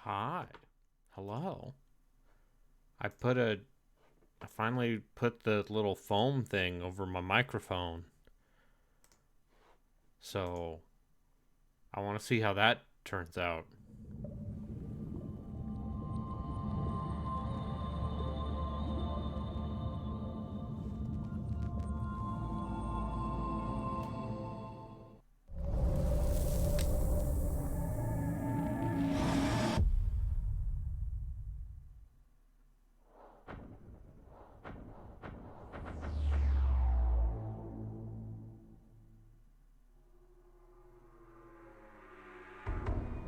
Hi. Hello. I finally put the little foam thing over my microphone. So I want to see how that turns out.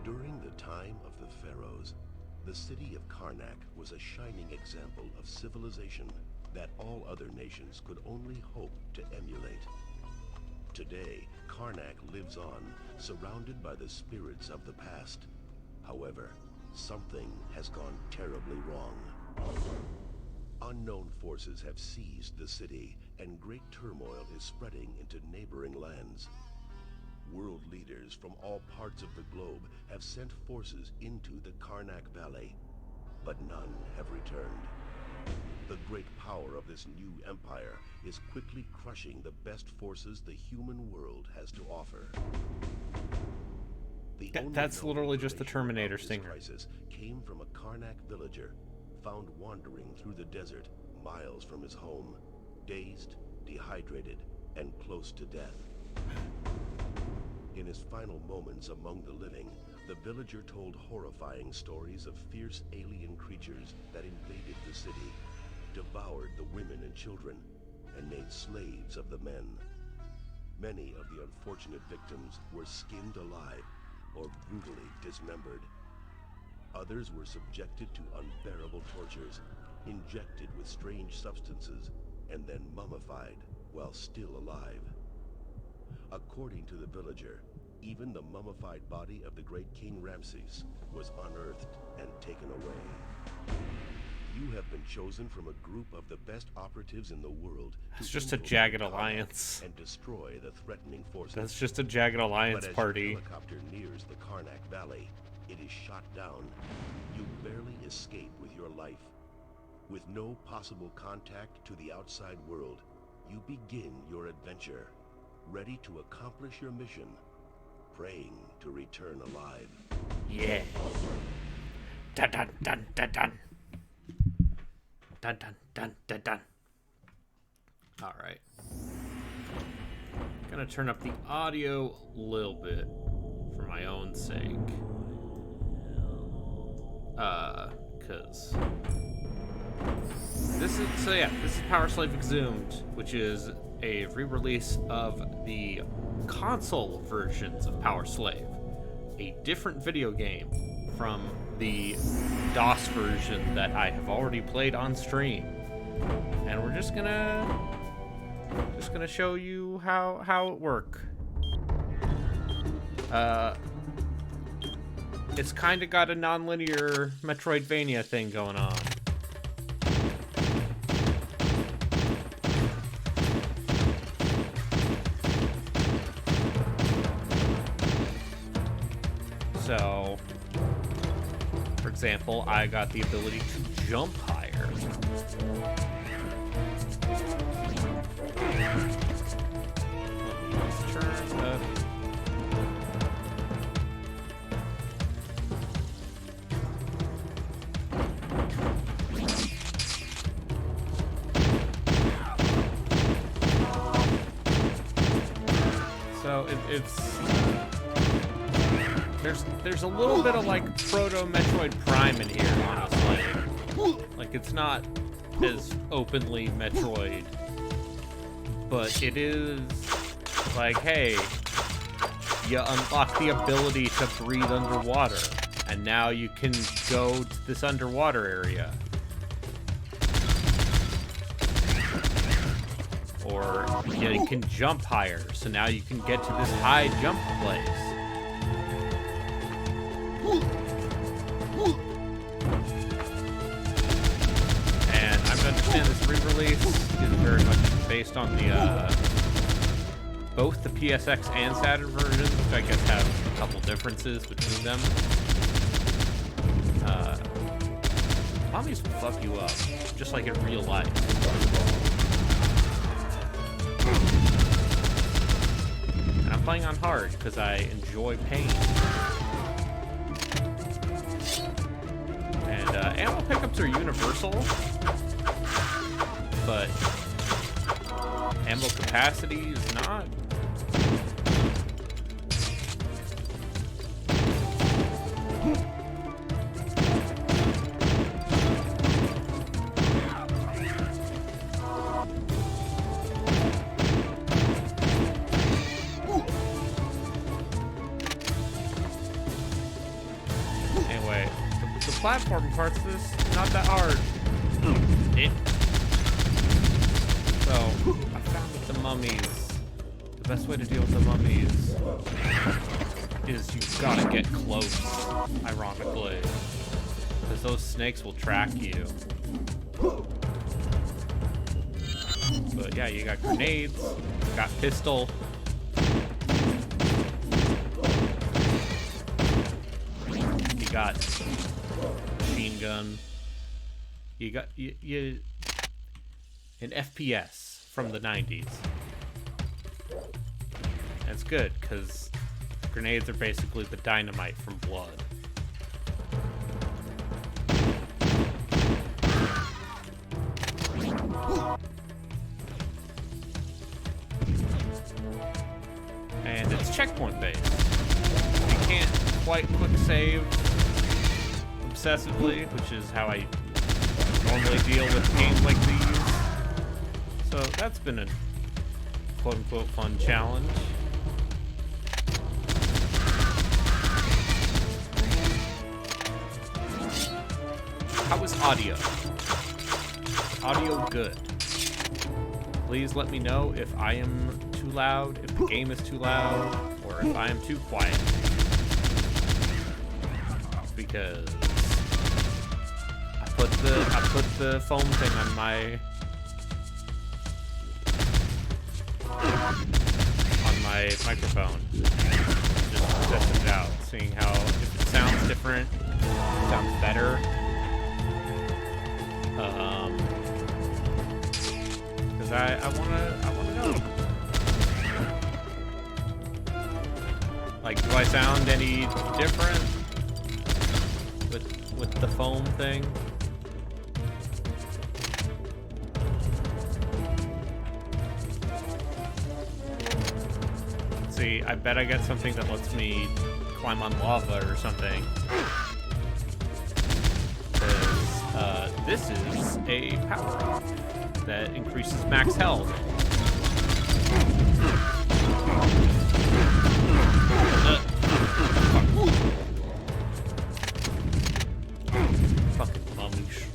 During the time of the pharaohs, the city of Karnak was a shining example of civilization that all other nations could only hope to emulate. Today, Karnak lives on, surrounded by the spirits of the past. However, something has gone terribly wrong. Unknown forces have seized the city, and great turmoil is spreading into neighboring lands. World leaders from all parts of the globe have sent forces into the Karnak Valley, but none have returned. The great power of this new empire is quickly crushing the best forces the human world has to offer. That's literally just the Terminator stinger. Crisis came from a Karnak villager found wandering through the desert miles from his home, dazed, dehydrated, and close to death. In his final moments among the living, the villager told horrifying stories of fierce alien creatures that invaded the city, devoured the women and children, and made slaves of the men. Many of the unfortunate victims were skinned alive or brutally dismembered. Others were subjected to unbearable tortures, injected with strange substances, and then mummified while still alive. According to the villager, even the mummified body of the great King Ramses was unearthed and taken away. You have been chosen from a group of the best operatives in the world. It's just a jagged alliance. And destroy the threatening forces. That's just a jagged alliance party. But as your helicopter nears the Karnak Valley, it is shot down. You barely escape with your life. With no possible contact to the outside world, you begin your adventure, ready to accomplish your mission, praying to return alive. Yeah. Dun dun dun dun dun. Dun dun dun dun dun. Alright. Gonna turn up the audio a little bit for my own sake. Cause this is PowerSlave Exhumed, which is a re-release of the console versions of PowerSlave, a different video game from the DOS version that I have already played on stream, and we're just gonna show you how it works. It's kind of got a non-linear Metroidvania thing going on. So, for example, I got the ability to jump higher. Let's turn the... So it's... There's a little bit of like proto Metroid Prime in here, honestly. Like, it's not as openly Metroid, but it is like, hey, you unlock the ability to breathe underwater, and now you can go to this underwater area. Or you can jump higher, so now you can get to this high jump place. And I understand this re-release is very much based on the both the PSX and Saturn versions, which I guess have a couple differences between them. Mummies will fuck you up, just like in real life. And I'm playing on hard because I enjoy pain. And ammo pickups are universal, but ammo capacity is not. Anyway, the platform parts of this not that hard. So, I found with the mummies, the best way to deal with the mummies is you've got to get close, ironically. Because those snakes will track you. But yeah, you got grenades, you got pistol. You got machine gun. You got you an FPS from the 90s. That's good, because grenades are basically the dynamite from Blood. And it's checkpoint based. You can't quite quick save obsessively, which is how I normally deal with games like these. So that's been a quote-unquote fun challenge. How is audio? Audio good. Please let me know if I am too loud, if the game is too loud, or if I am too quiet. Because I put the foam thing on my microphone. Just testing it out, seeing how if it sounds different, sounds better. Because I wanna know. Like, do I sound any different with the foam thing? See, I bet I got something that lets me climb on lava or something. Because this is a power-up that increases max health. Fucking mummies.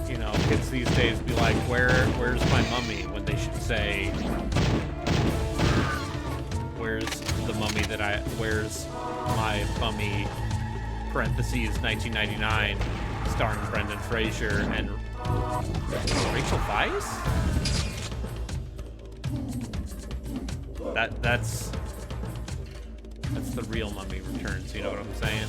You know, kids these days be like, where's my mummy? When they should say, where's the mummy where's my mummy, parentheses, 1999, starring Brendan Fraser and Rachel Weisz? That's the real Mummy Returns, you know what I'm saying?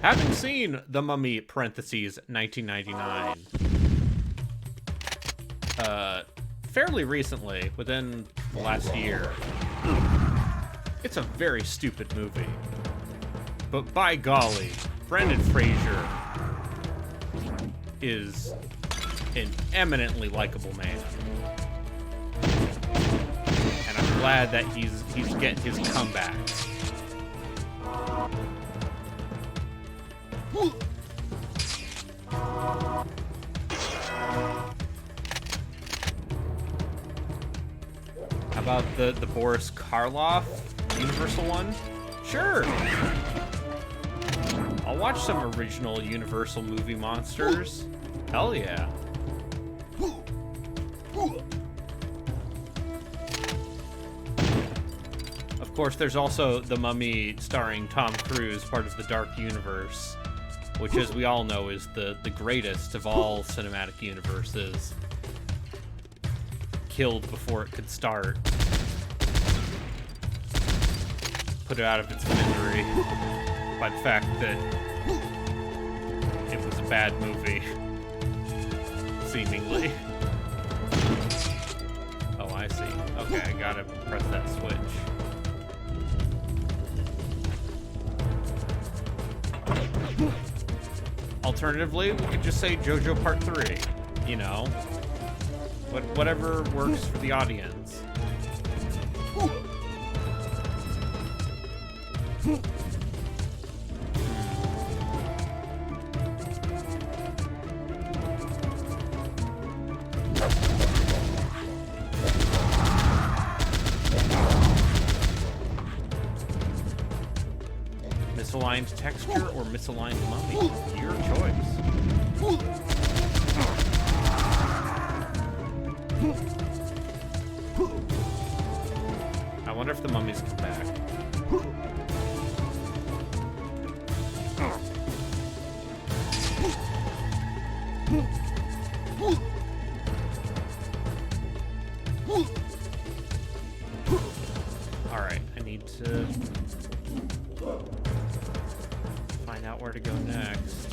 Having seen The Mummy, parentheses, 1999, fairly recently, within the last year, it's a very stupid movie. But by golly, Brendan Fraser is an eminently likable man. And I'm glad that he's getting his comeback. How about the Boris Karloff Universal one? Sure. I'll watch some original Universal movie monsters. Hell yeah. course, there's also The Mummy starring Tom Cruise, part of the Dark Universe, which, as we all know, is the greatest of all cinematic universes. Killed before it could start. Put it out of its misery by the fact that it was a bad movie. Seemingly. Oh, I see. Okay, I gotta press that switch. Alternatively, we could just say JoJo Part 3. You know? Whatever works for the audience. Misaligned texture or misaligned mummy? Your choice. I wonder if the mummies come back. Alright, I need to find out where to go next.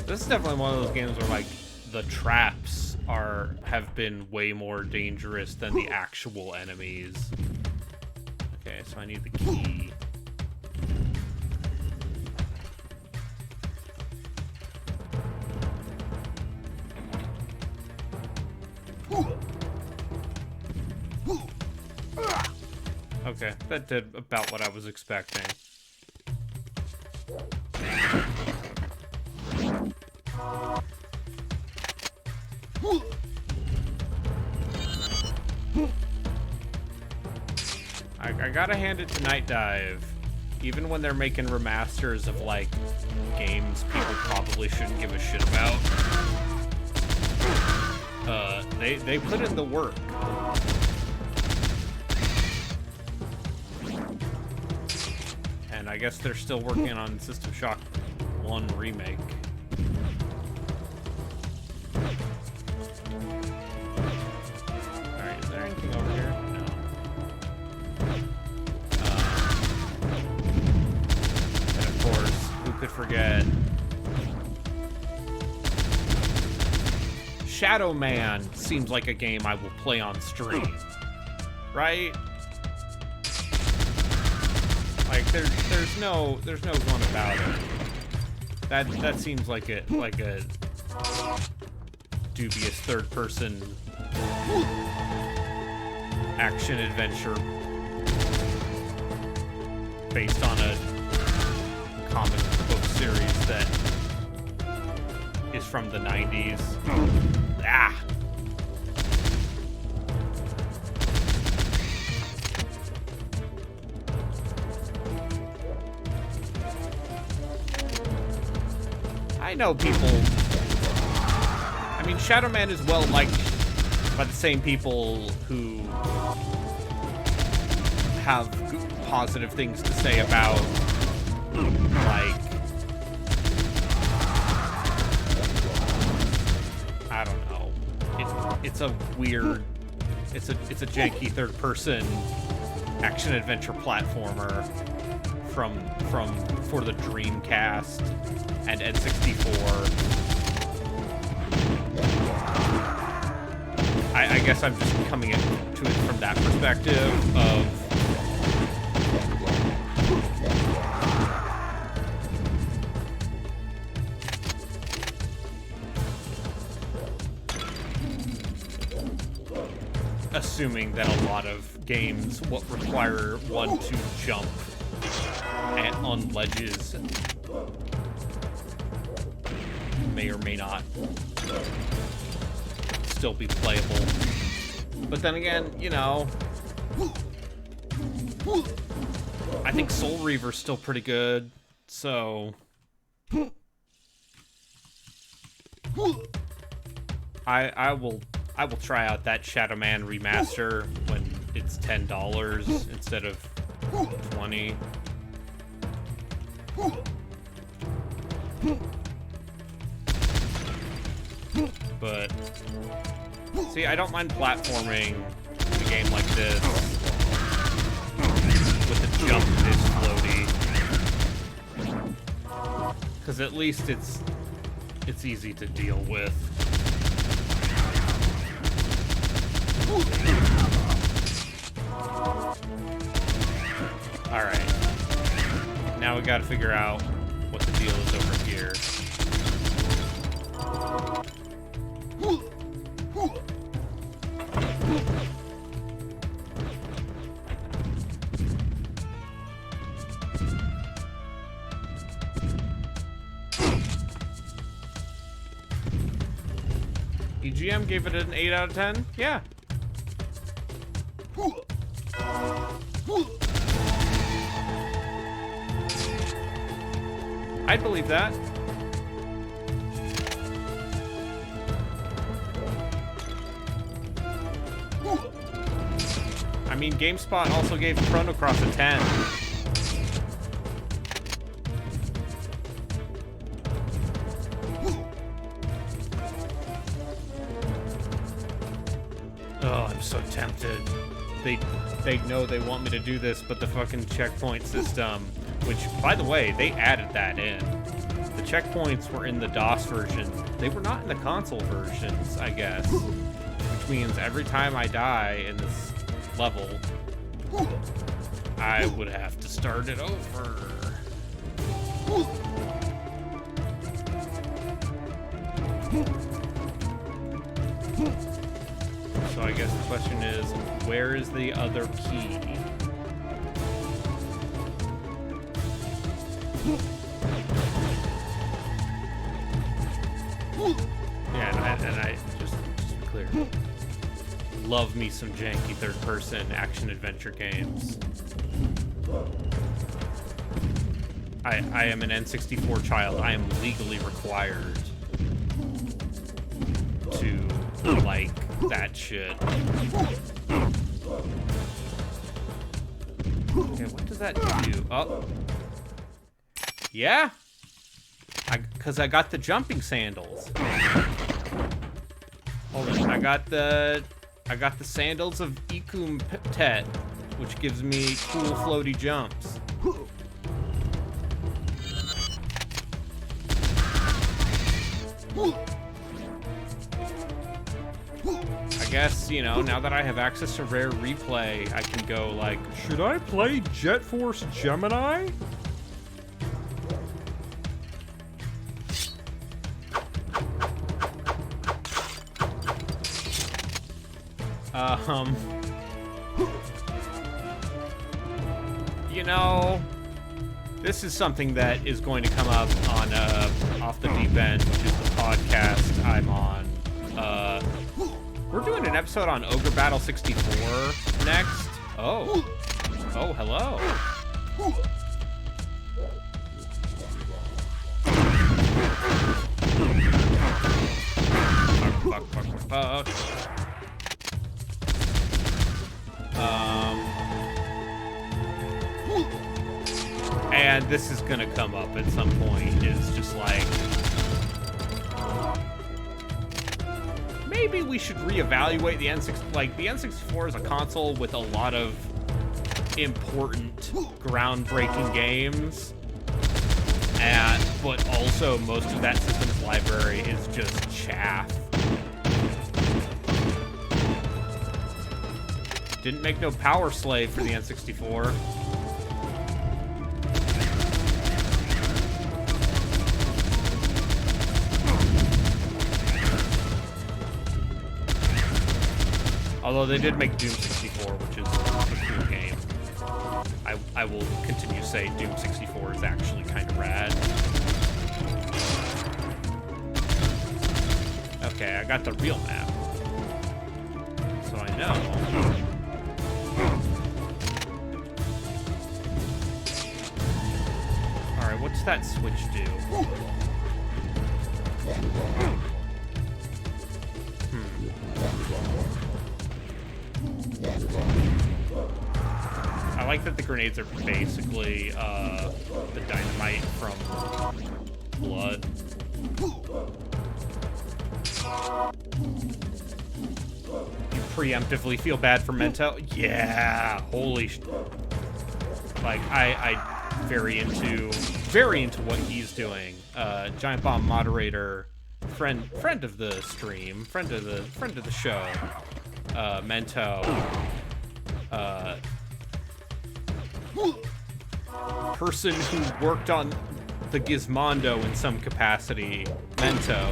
This is definitely one of those games where, like, the traps have been way more dangerous than the actual enemies. Okay, so I need the key. Okay, that did about what I was expecting. I gotta hand it to Night Dive. Even when they're making remasters of, like, games people probably shouldn't give a shit about, they put in the work. And I guess they're still working on System Shock 1 remake. Alright, is there anything over here? No. And of course, who could forget Shadow Man seems like a game I will play on stream. Right? Like there's no going about it. That seems like a dubious third person action adventure based on a comic book series that is from the 90s. Ah. I know people. I mean, Shadow Man is well liked by the same people who have positive things to say about, like, I don't know. It's a weird. It's a janky third-person action-adventure platformer for the Dreamcast and N64. I guess I'm just coming into it from that perspective of assuming that a lot of games require one to jump on ledges may or may not still be playable. But then again, you know, I think Soul Reaver's still pretty good, so I will try out that Shadow Man remaster when it's $10 instead of $20. But see, I don't mind platforming a game like this with the jump this floaty, because at least it's easy to deal with. All right, now we got to figure out what the deal is over here. EGM gave it an 8 out of 10? Yeah. I'd believe that. I mean, GameSpot also gave Chrono Cross a 10. Oh, I'm so tempted. They know they want me to do this, but the fucking checkpoint system, which, by the way, they added that in. The checkpoints were in the DOS version. They were not in the console versions, I guess. Which means every time I die in this level, I would have to start it over. So I guess the question is, where is the other key? Yeah, and I just to be clear, love me some janky third-person action-adventure games. I am an N64 child. I am legally required to like that shit. Okay, what does that do? Oh. Yeah? Because I got the jumping sandals. Hold on, I got the sandals of Exhumed, which gives me cool floaty jumps. I guess, you know, now that I have access to Rare Replay, I can go like, should I play Jet Force Gemini? You know, this is something that is going to come up on Off the Deep End, which is the podcast I'm on. We're doing an episode on Ogre Battle 64 next. Oh, hello. Fuck. And this is gonna come up at some point. It's just like, maybe we should reevaluate the N64. Like, the N64 is a console with a lot of important, groundbreaking games, but also most of that system's library is just chaff. Didn't make no PowerSlave for the N64. Although they did make Doom 64, which is a cool game. I will continue to say Doom 64 is actually kind of rad. Okay, I got the real map. So I know. What's that switch do? I like that the grenades are basically the dynamite from Blood. You preemptively feel bad for Mento? Yeah, holy sh... Like, I very into what he's doing. Giant Bomb moderator, friend of the stream, friend of the show, Mento, person who worked on the Gizmondo in some capacity, Mento,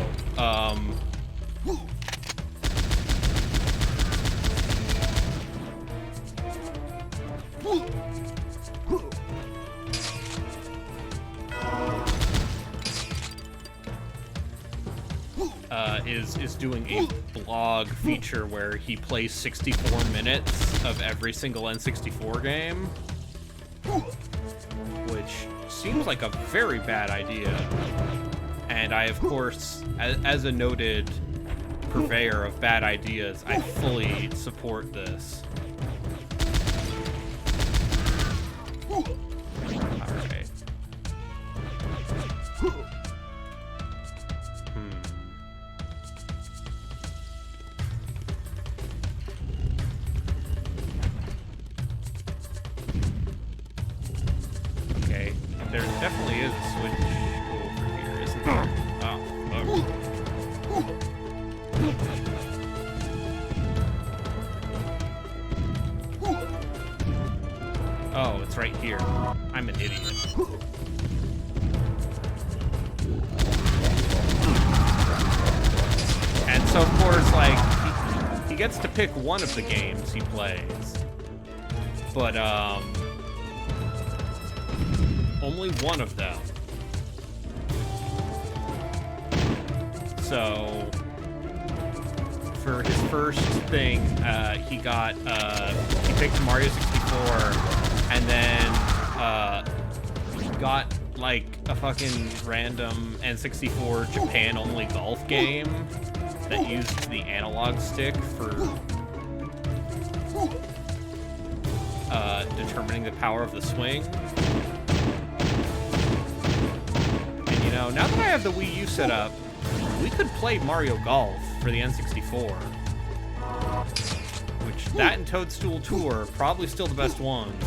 is doing a blog feature where he plays 64 minutes of every single N64 game, which seems like a very bad idea. And I, of course, as a noted purveyor of bad ideas, I fully support this. Alright. Okay, there definitely is a switch over here, isn't there? Oh, it's right here. I'm an idiot. And so, of course, like, he gets to pick one of the games he plays. But, only one of them. So, for his first thing, he picked Mario 64, and then, got, like, a fucking random N64 Japan-only golf game that used the analog stick for, determining the power of the swing. And, you know, now that I have the Wii U set up, we could play Mario Golf for the N64. Which, that and Toadstool Tour, probably still the best ones.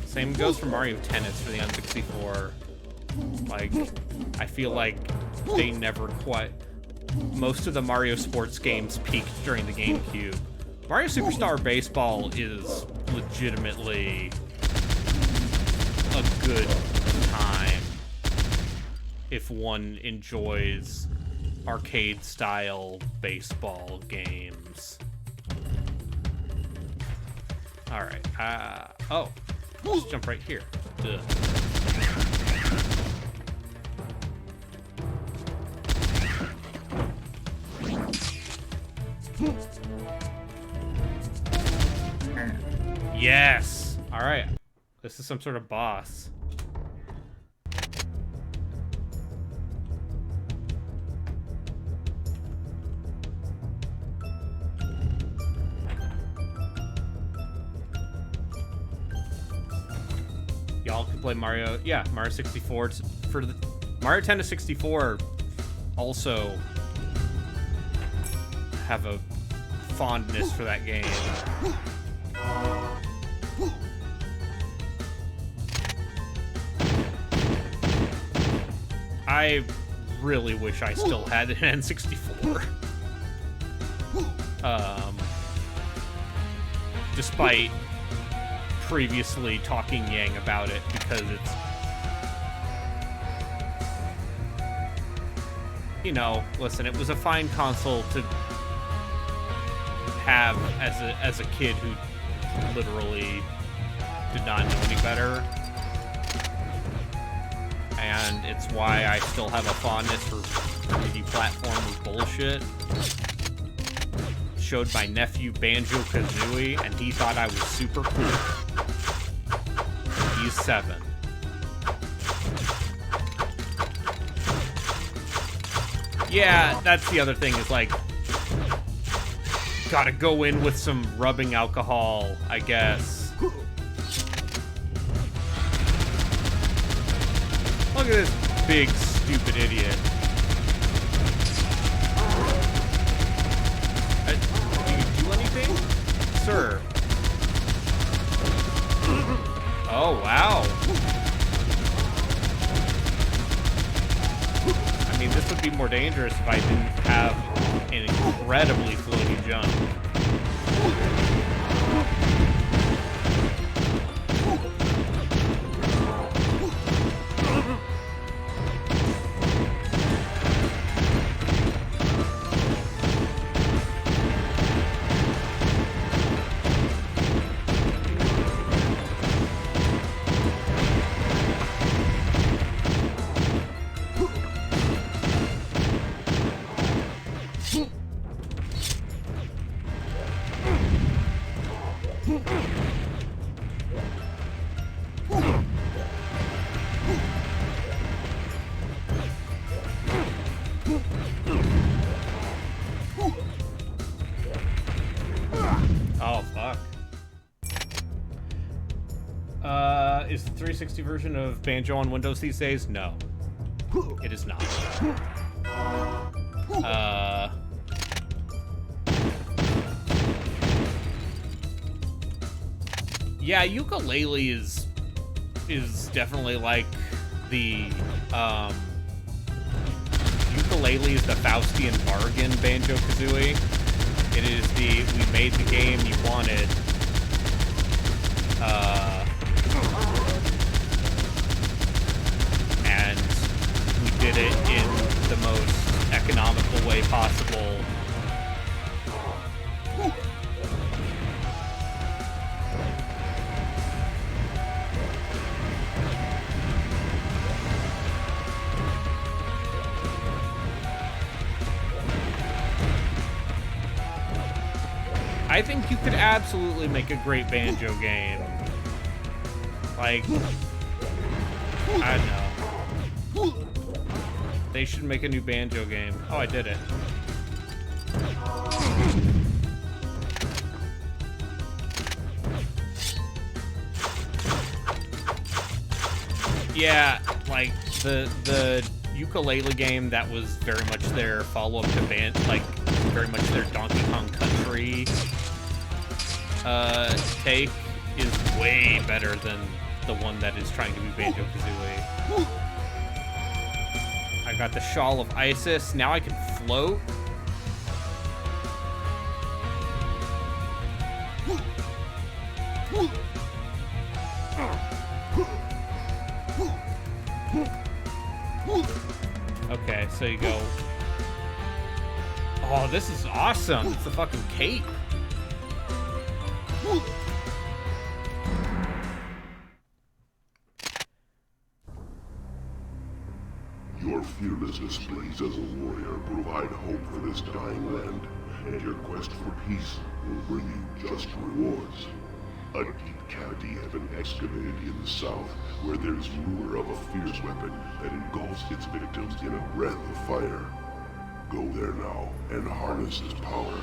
Same goes for Mario Tennis for the N64. Like, I feel like they never quite... Most of the Mario sports games peaked during the GameCube. Mario Superstar Baseball is legitimately a good time if one enjoys arcade-style baseball games. Alright, oh, let's jump right here. Duh. Yes! Alright. This is some sort of boss. Y'all can play Mario... Yeah, Mario 64. For the Mario Tennis 64 also have a fondness for that game. I really wish I still had an N64. Despite previously talking yang about it, because it's, you know, listen, it was a fine console to have as a kid who literally did not know any better. And it's why I still have a fondness for 3D platformer bullshit. showed my nephew Banjo-Kazooie, and he thought I was super cool. He's 7. Yeah, that's the other thing, is like, gotta go in with some rubbing alcohol, I guess. Look at this big, stupid idiot. Do you do anything? Sir. Oh, wow. I mean, this would be more dangerous if I didn't have an incredibly floaty jump. Oh, fuck. Is the 360 version of Banjo on Windows these days? No. It is not. Yeah, ukulele is definitely like the, ukulele is the Faustian bargain Banjo-Kazooie. It is the, we made the game you wanted, and we did it in the most economical way possible. I think you could absolutely make a great Banjo game. Like, I don't know. They should make a new Banjo game. Oh, I did it. Yeah, like the ukulele game that was very much their follow-up to like very much their Donkey Kong Country take is way better than the one that is trying to be Banjo-Kazooie. I got the Shawl of Isis. Now I can float. Okay, so you go. Oh, this is awesome. It's a fucking cape. Your fearless displays as a warrior provide hope for this dying land, and your quest for peace will bring you just rewards. A deep cavity has been excavated in the south, where there is rumor of a fierce weapon that engulfs its victims in a breath of fire. Go there now and harness its power.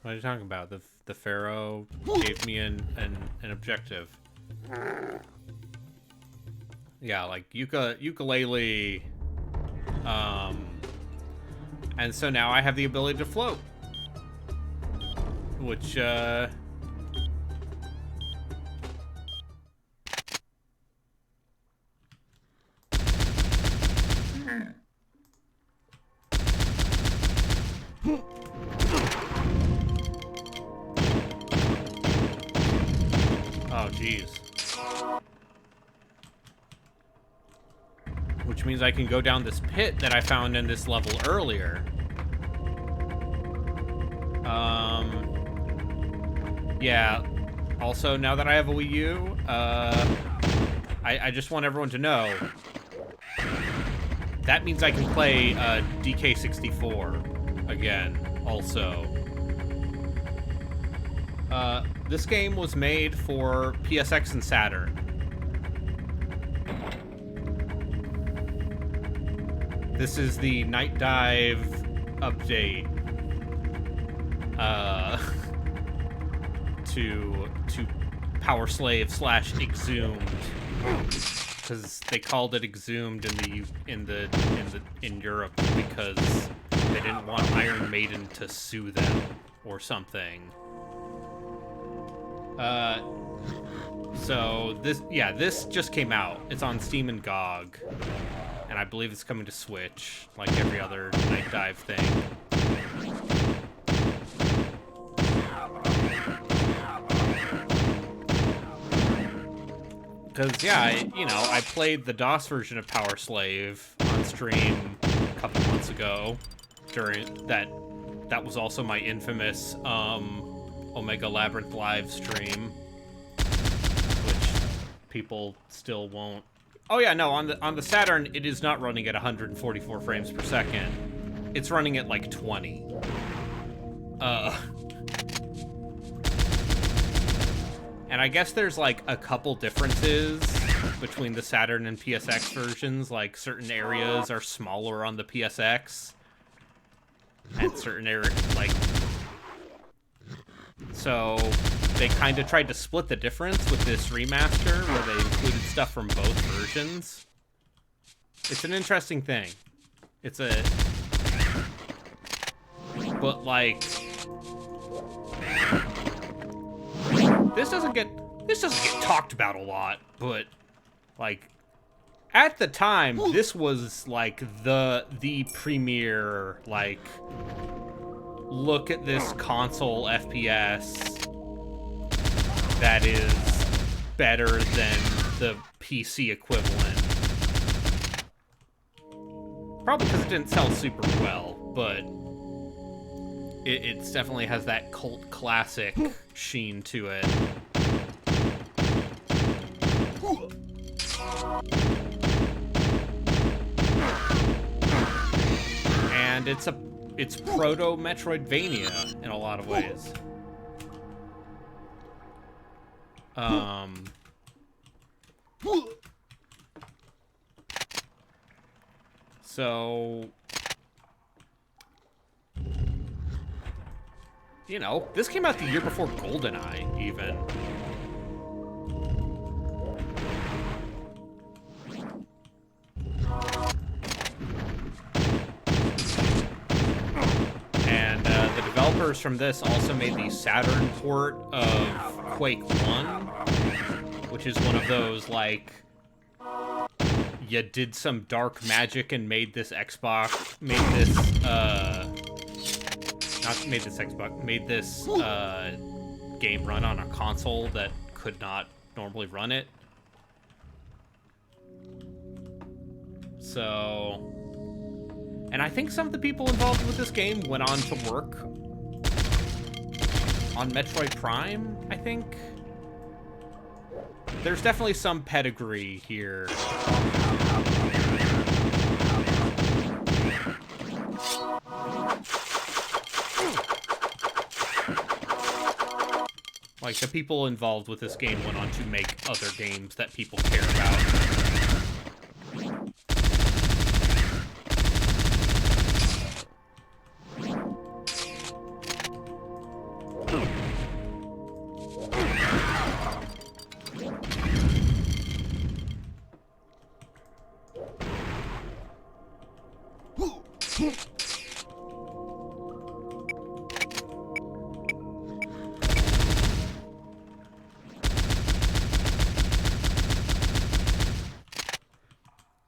What are you talking about? The Pharaoh gave me an objective. Yeah, like ukulele. And so now I have the ability to float. Which, oh, jeez. Which means I can go down this pit that I found in this level earlier. Yeah. Also, now that I have a Wii U, I just want everyone to know that means I can play DK64 again, also. This game was made for PSX and Saturn. This is the Night Dive update to PowerSlave / Exhumed, because they called it Exhumed in Europe because they didn't want Iron Maiden to sue them or something. So this just came out. It's on Steam and GOG, and I believe it's coming to Switch, like every other Night Dive thing. Because, yeah, I played the DOS version of PowerSlave on stream a couple months ago. During that was also my infamous Omega Labyrinth live stream, which people still won't. Oh yeah, no, on the Saturn, it is not running at 144 frames per second. It's running at like 20. And I guess there's like a couple differences between the Saturn and PSX versions. Like certain areas are smaller on the PSX, and certain areas so they kind of tried to split the difference with this remaster, where they included stuff from both versions. It's an interesting thing. But like, this doesn't get talked about a lot, but like at the time, this was like the premier, like, look at this console FPS that is better than the PC equivalent. Probably because it didn't sell super well, but it definitely has that cult classic sheen to it. And it's proto-Metroidvania in a lot of ways. So, this came out the year before GoldenEye, even. And the developers from this also made the Saturn port of Quake 1, which is one of those, like, you did some dark magic and made this game run on a console that could not normally run it. So, and I think some of the people involved with this game went on to work on Metroid Prime, I think. There's definitely some pedigree here. Like, the people involved with this game went on to make other games that people care about.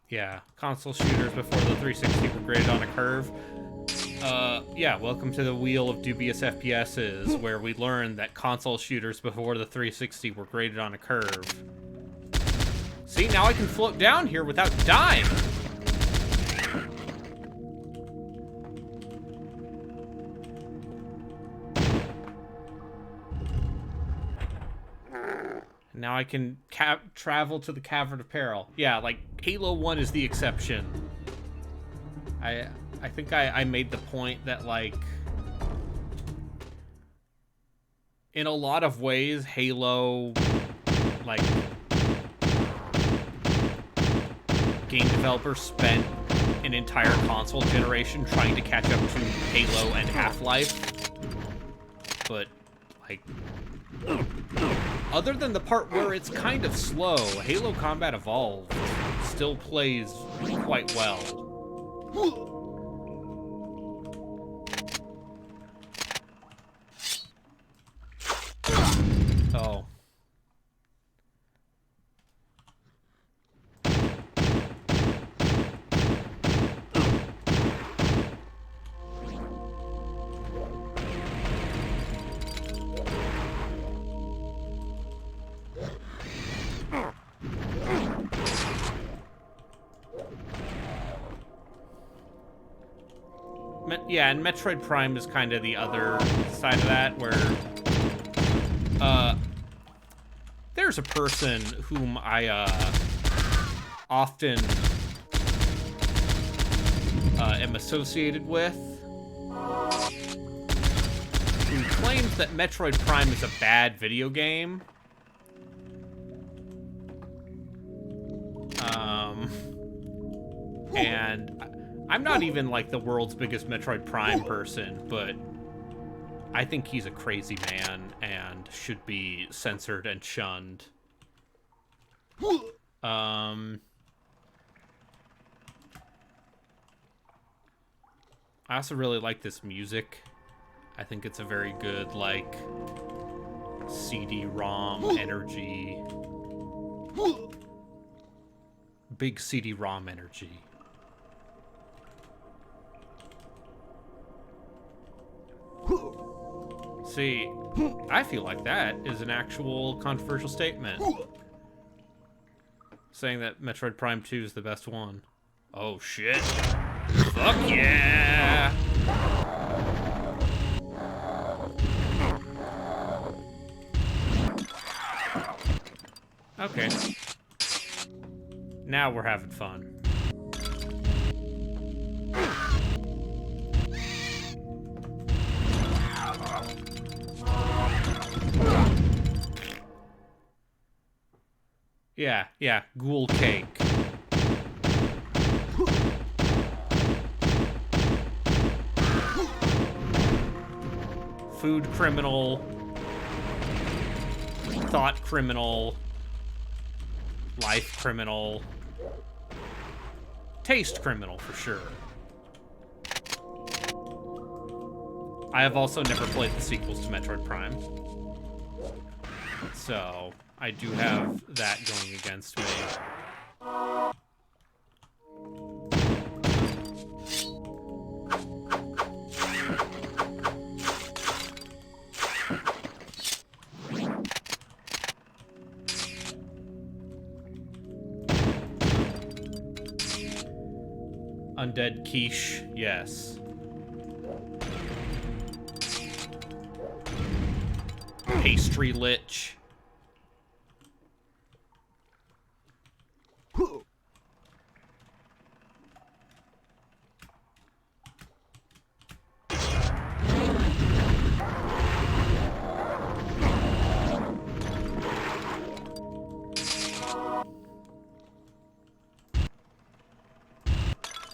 Yeah, console shooters before the 360 were graded on a curve. Yeah, welcome to the wheel of Dubious FPSes, where we learned that console shooters before the 360 were graded on a curve. See, now I can float down here without dying! Now I can travel to the Cavern of Peril. Yeah, like, Halo 1 is the exception. I think I made the point that, like, in a lot of ways, Halo, like, game developers spent an entire console generation trying to catch up to Halo and Half-Life. But, like, other than the part where it's kind of slow, Halo Combat Evolved still plays quite well. Oh. Yeah, and Metroid Prime is kind of the other side of that, where there's a person whom I often am associated with who claims that Metroid Prime is a bad video game. And I'm not even, like, the world's biggest Metroid Prime person, but I think he's a crazy man and should be censored and shunned. I also really like this music. I think it's a very good, like, CD-ROM energy. Big CD-ROM energy. See, I feel like that is an actual controversial statement. Saying that Metroid Prime 2 is the best one. Oh, shit. Fuck yeah! Okay. Now we're having fun. Yeah, ghoul cake. Food criminal. Thought criminal. Life criminal. Taste criminal, for sure. I have also never played the sequels to Metroid Prime. So, I do have that going against me. Undead quiche, yes. Pastry lich.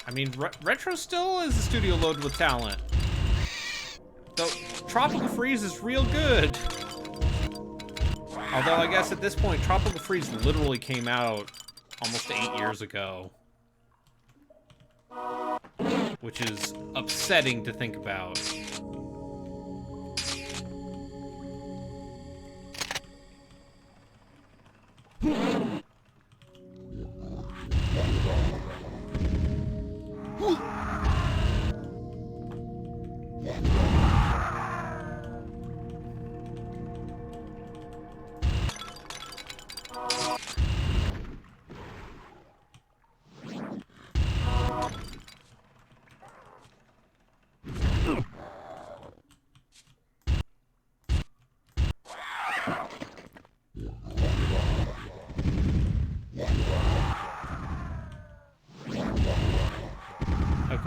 I mean, Retro still is a studio loaded with talent. Though, Tropical Freeze is real good. Although, I guess at this point, Tropical Freeze literally came out almost 8 years ago. Which is upsetting to think about.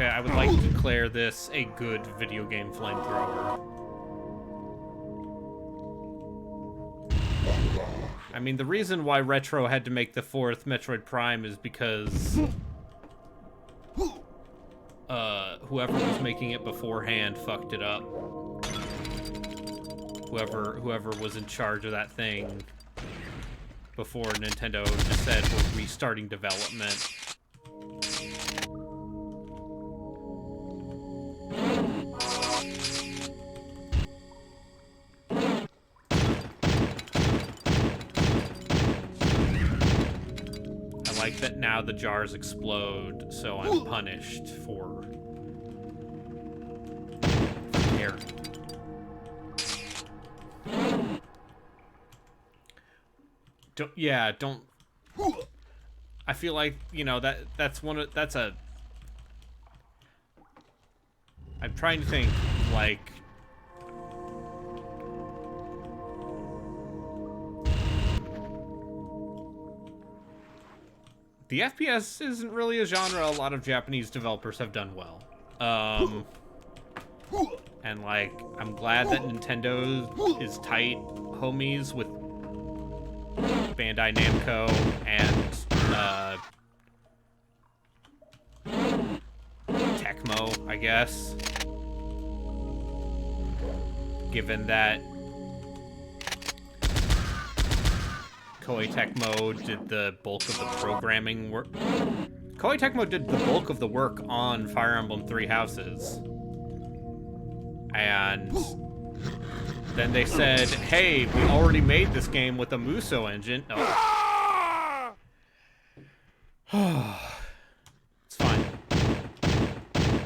Okay, I would like to declare this a good video game flamethrower. I mean, the reason why Retro had to make the 4th Metroid Prime is because whoever was making it beforehand fucked it up. Whoever was in charge of that thing before Nintendo just said we're restarting development. I like that now the jars explode, so I'm punished for care. Don't. I feel like, you know, that's a. I'm trying to think, like. The FPS isn't really a genre a lot of Japanese developers have done well. And, like, I'm glad that Nintendo is tight homies with Bandai Namco and Tecmo, I guess. Given that Koei Tecmo did the bulk of the programming work. Koei Tecmo did the bulk of the work on Fire Emblem Three Houses. And then they said, hey, we already made this game with a Muso engine. Oh. It's fine.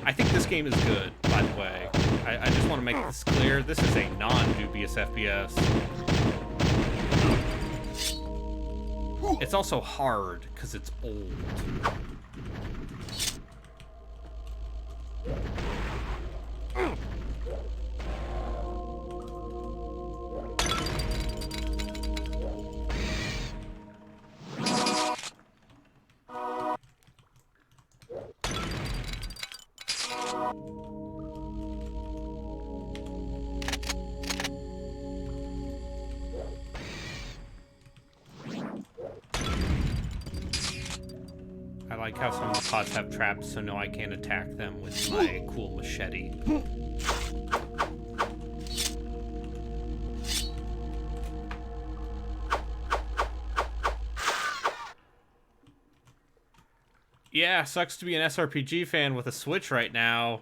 I think this game is good, by the way. I just want to make this clear. This is a non-dubious FPS. It's also hard, because it's old. I like how some of the pots have traps, so no, I can't attack them with my cool machete. Yeah, sucks to be an SRPG fan with a Switch right now.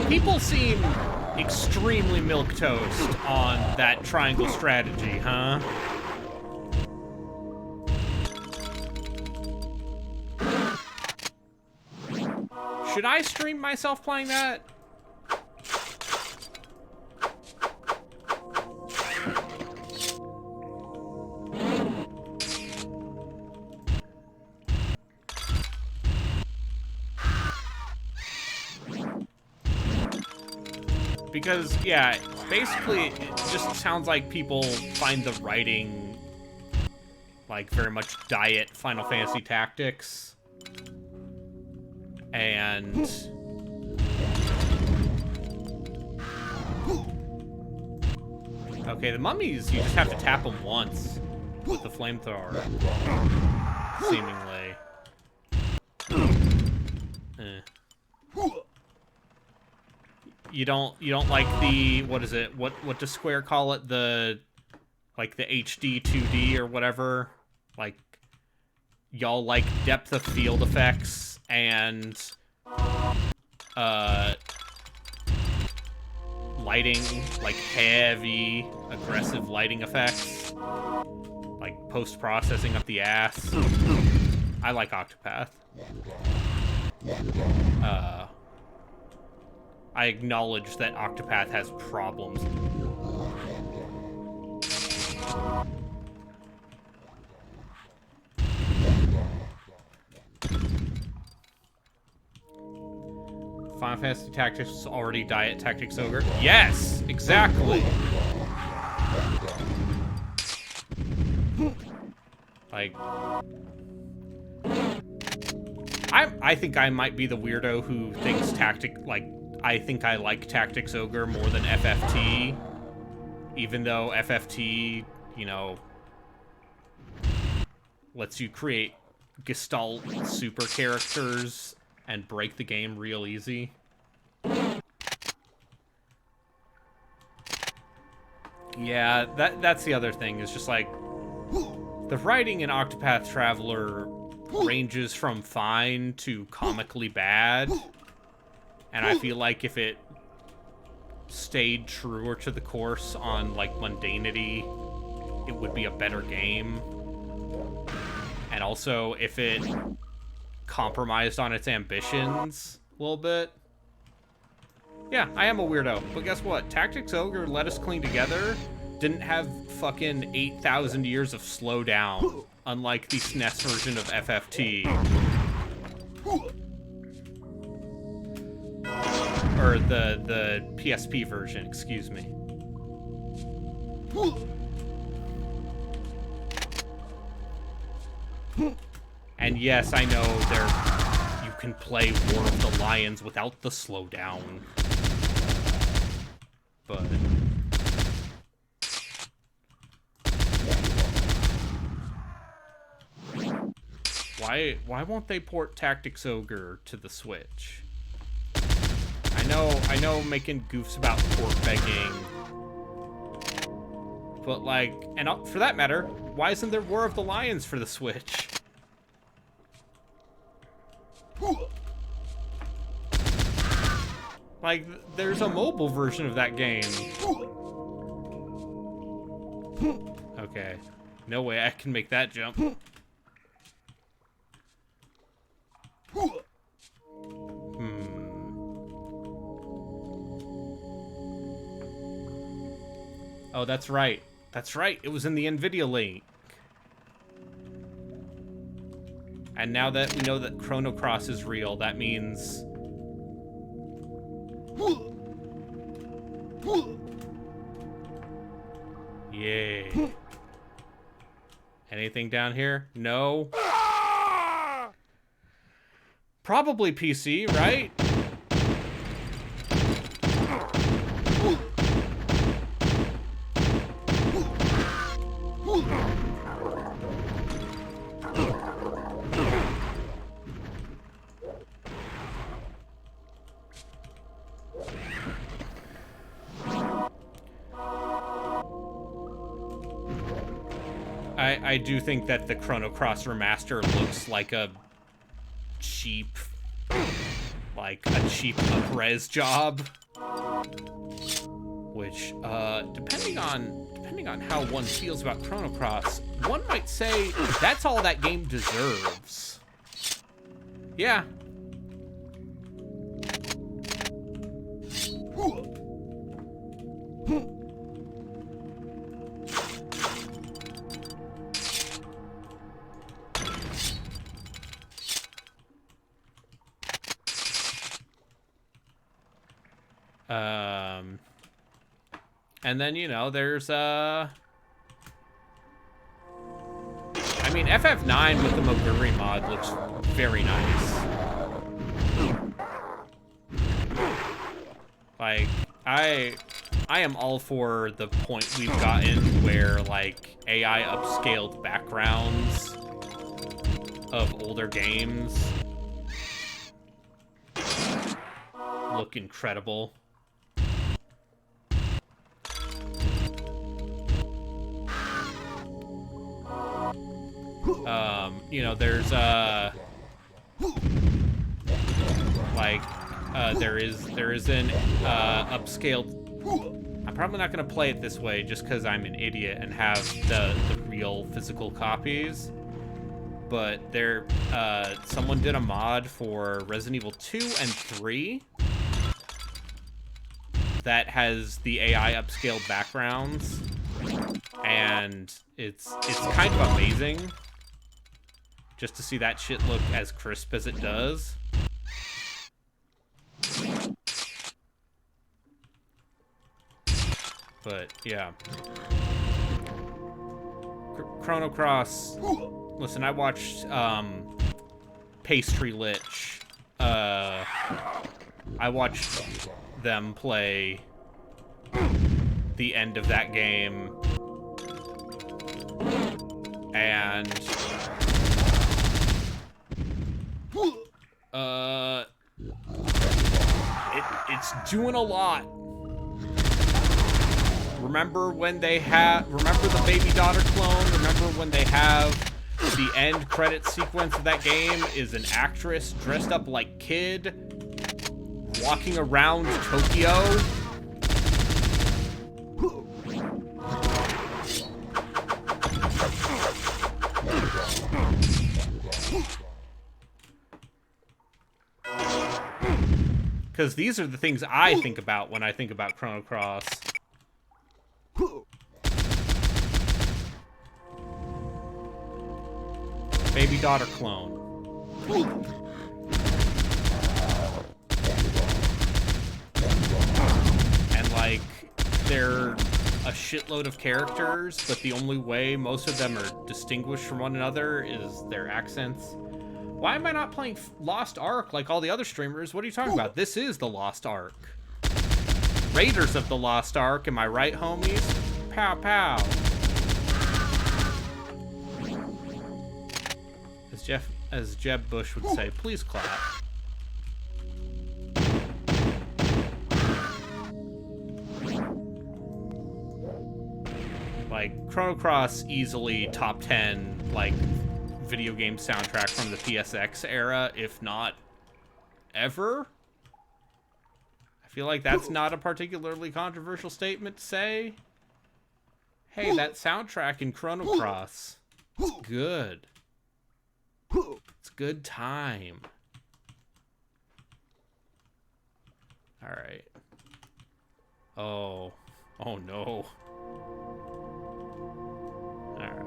People seem extremely milquetoast on that triangle strategy, huh? Should I stream myself playing that? Because, yeah, basically it just sounds like people find the writing, like, very much diet Final Fantasy Tactics. And okay, the mummies, you just have to tap them once with the flamethrower, seemingly. You don't like the, what is it? What does Square call it? The, like, the HD 2D or whatever? Like, y'all like depth of field effects and lighting, like heavy aggressive lighting effects, like post-processing up the ass. I like Octopath. I acknowledge that Octopath has problems. Final Fantasy Tactics is already Diet Tactics Ogre. Yes, exactly. Like, I think I might be the weirdo who thinks I think I like Tactics Ogre more than FFT, even though FFT, you know, lets you create Gestalt super characters and break the game real easy. Yeah, that's the other thing, is just like, the writing in Octopath Traveler ranges from fine to comically bad, and I feel like if it stayed truer to the course on, like, mundanity, it would be a better game. And also, if it compromised on its ambitions a little bit. Yeah, I am a weirdo, but guess what? Tactics Ogre Let Us Cling Together didn't have fucking 8,000 years of slowdown, unlike the SNES version of FFT. Or the PSP version, excuse me. And yes, I know you can play War of the Lions without the slowdown. But why won't they port Tactics Ogre to the Switch? I know making goofs about port begging, but like, and for that matter, why isn't there War of the Lions for the Switch? Like, there's a mobile version of that game. Okay. No way I can make that jump. Oh, that's right. That's right. It was in the NVIDIA link. And now that we know that Chrono Cross is real, that means... Yay. Anything down here? No. Probably PC, right? I do think that the Chrono Cross remaster looks like a cheap up-res job, which depending on how one feels about Chrono Cross, one might say that's all that game deserves. Yeah. And then, you know, there's, I mean, FF9 with the Moguri mod looks very nice. Like, I am all for the point we've gotten where, like, AI upscaled backgrounds of older games look incredible. You know, there's, there is an, upscaled... I'm probably not going to play it this way just because I'm an idiot and have the real physical copies. But someone did a mod for Resident Evil 2 and 3 that has the AI upscaled backgrounds, and it's kind of amazing just to see that shit look as crisp as it does. But yeah, Chrono Cross. Listen, I watched Pastry Lich. I watched them play the end of that game, and it's doing a lot. Remember when they remember the baby daughter clone? Remember when they have the end credit sequence of that game is an actress dressed up like Kid walking around Tokyo? Because these are the things I think about when I think about Chrono Cross. Baby daughter clone. And like, they're a shitload of characters, but the only way most of them are distinguished from one another is their accents. Why am I not playing Lost Ark like all the other streamers? What are you talking about? This is the Lost Ark. Raiders of the Lost Ark, am I right, homies? Pow, pow. As Jeb Bush would say, please clap. Like, Chrono Cross easily top 10, like, video game soundtrack from the PSX era, if not ever. I feel like that's not a particularly controversial statement to say. Hey, that soundtrack in Chrono Cross, it's good. It's good time. Alright. Oh. Oh no. Alright.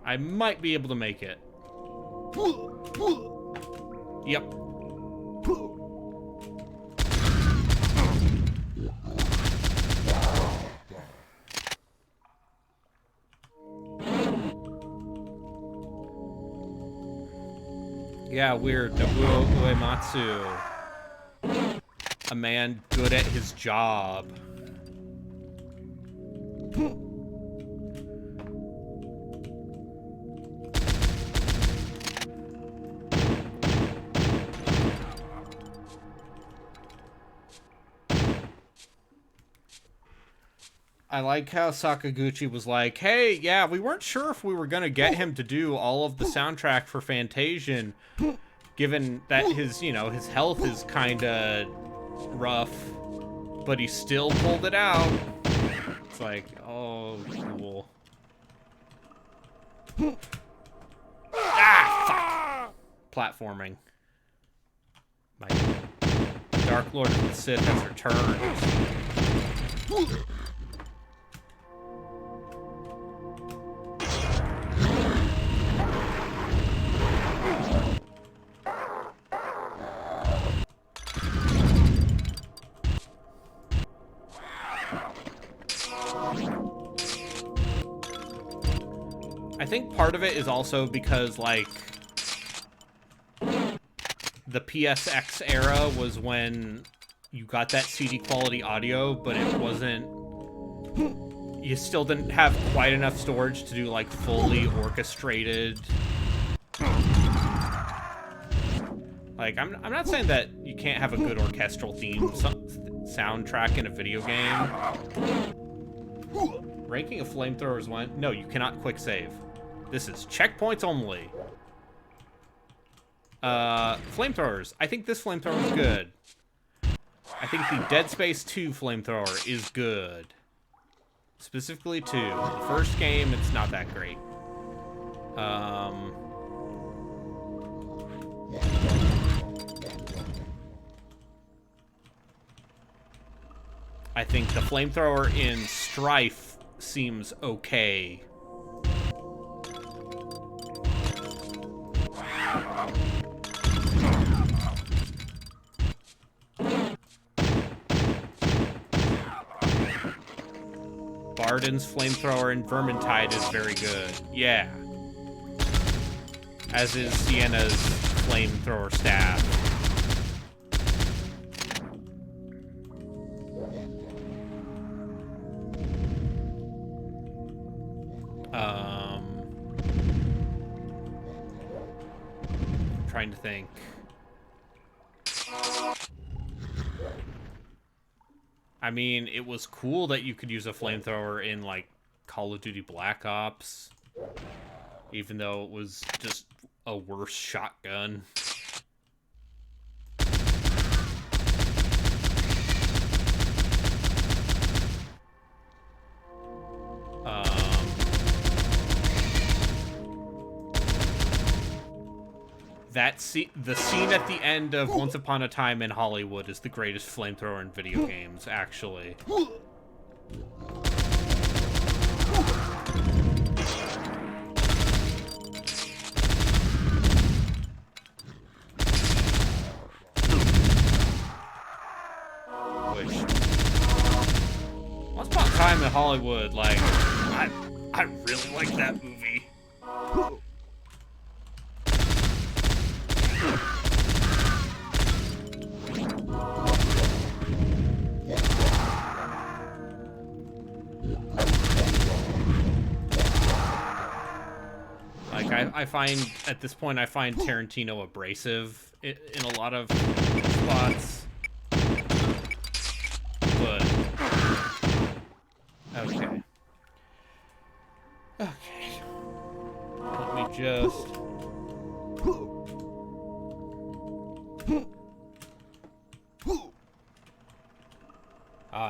I might be able to make it. Yep. Yeah, weird. Nobuo Uematsu. A man good at his job. I like how Sakaguchi was like, hey, yeah, we weren't sure if we were going to get him to do all of the soundtrack for Fantasian, given that his, you know, his health is kind of rough, but he still pulled it out. It's like, oh, cool. Ah, fuck. Platforming. My Dark Lord of the Sith has returned. I think part of it is also because, like, the PSX era was when you got that CD quality audio, but it wasn't... You still didn't have quite enough storage to do, like, fully orchestrated... Like, I'm not saying that you can't have a good orchestral theme soundtrack in a video game. Ranking of flamethrowers went... No, you cannot quick save. This is checkpoints only. Flamethrowers. I think this flamethrower is good. I think the Dead Space 2 flamethrower is good. Specifically 2. The first game, it's not that great. I think the flamethrower in Strife seems okay. Arden's flamethrower in Vermintide is very good. Yeah. As is Sienna's flamethrower staff. Trying to think. I mean, it was cool that you could use a flamethrower in, like, Call of Duty Black Ops, even though it was just a worse shotgun. The scene at the end of Once Upon a Time in Hollywood is the greatest flamethrower in video games, actually. Once Upon a Time in Hollywood, like, I really like that movie. I find, at this point, I find Tarantino abrasive in a lot of spots. But, okay. Okay. Let me just...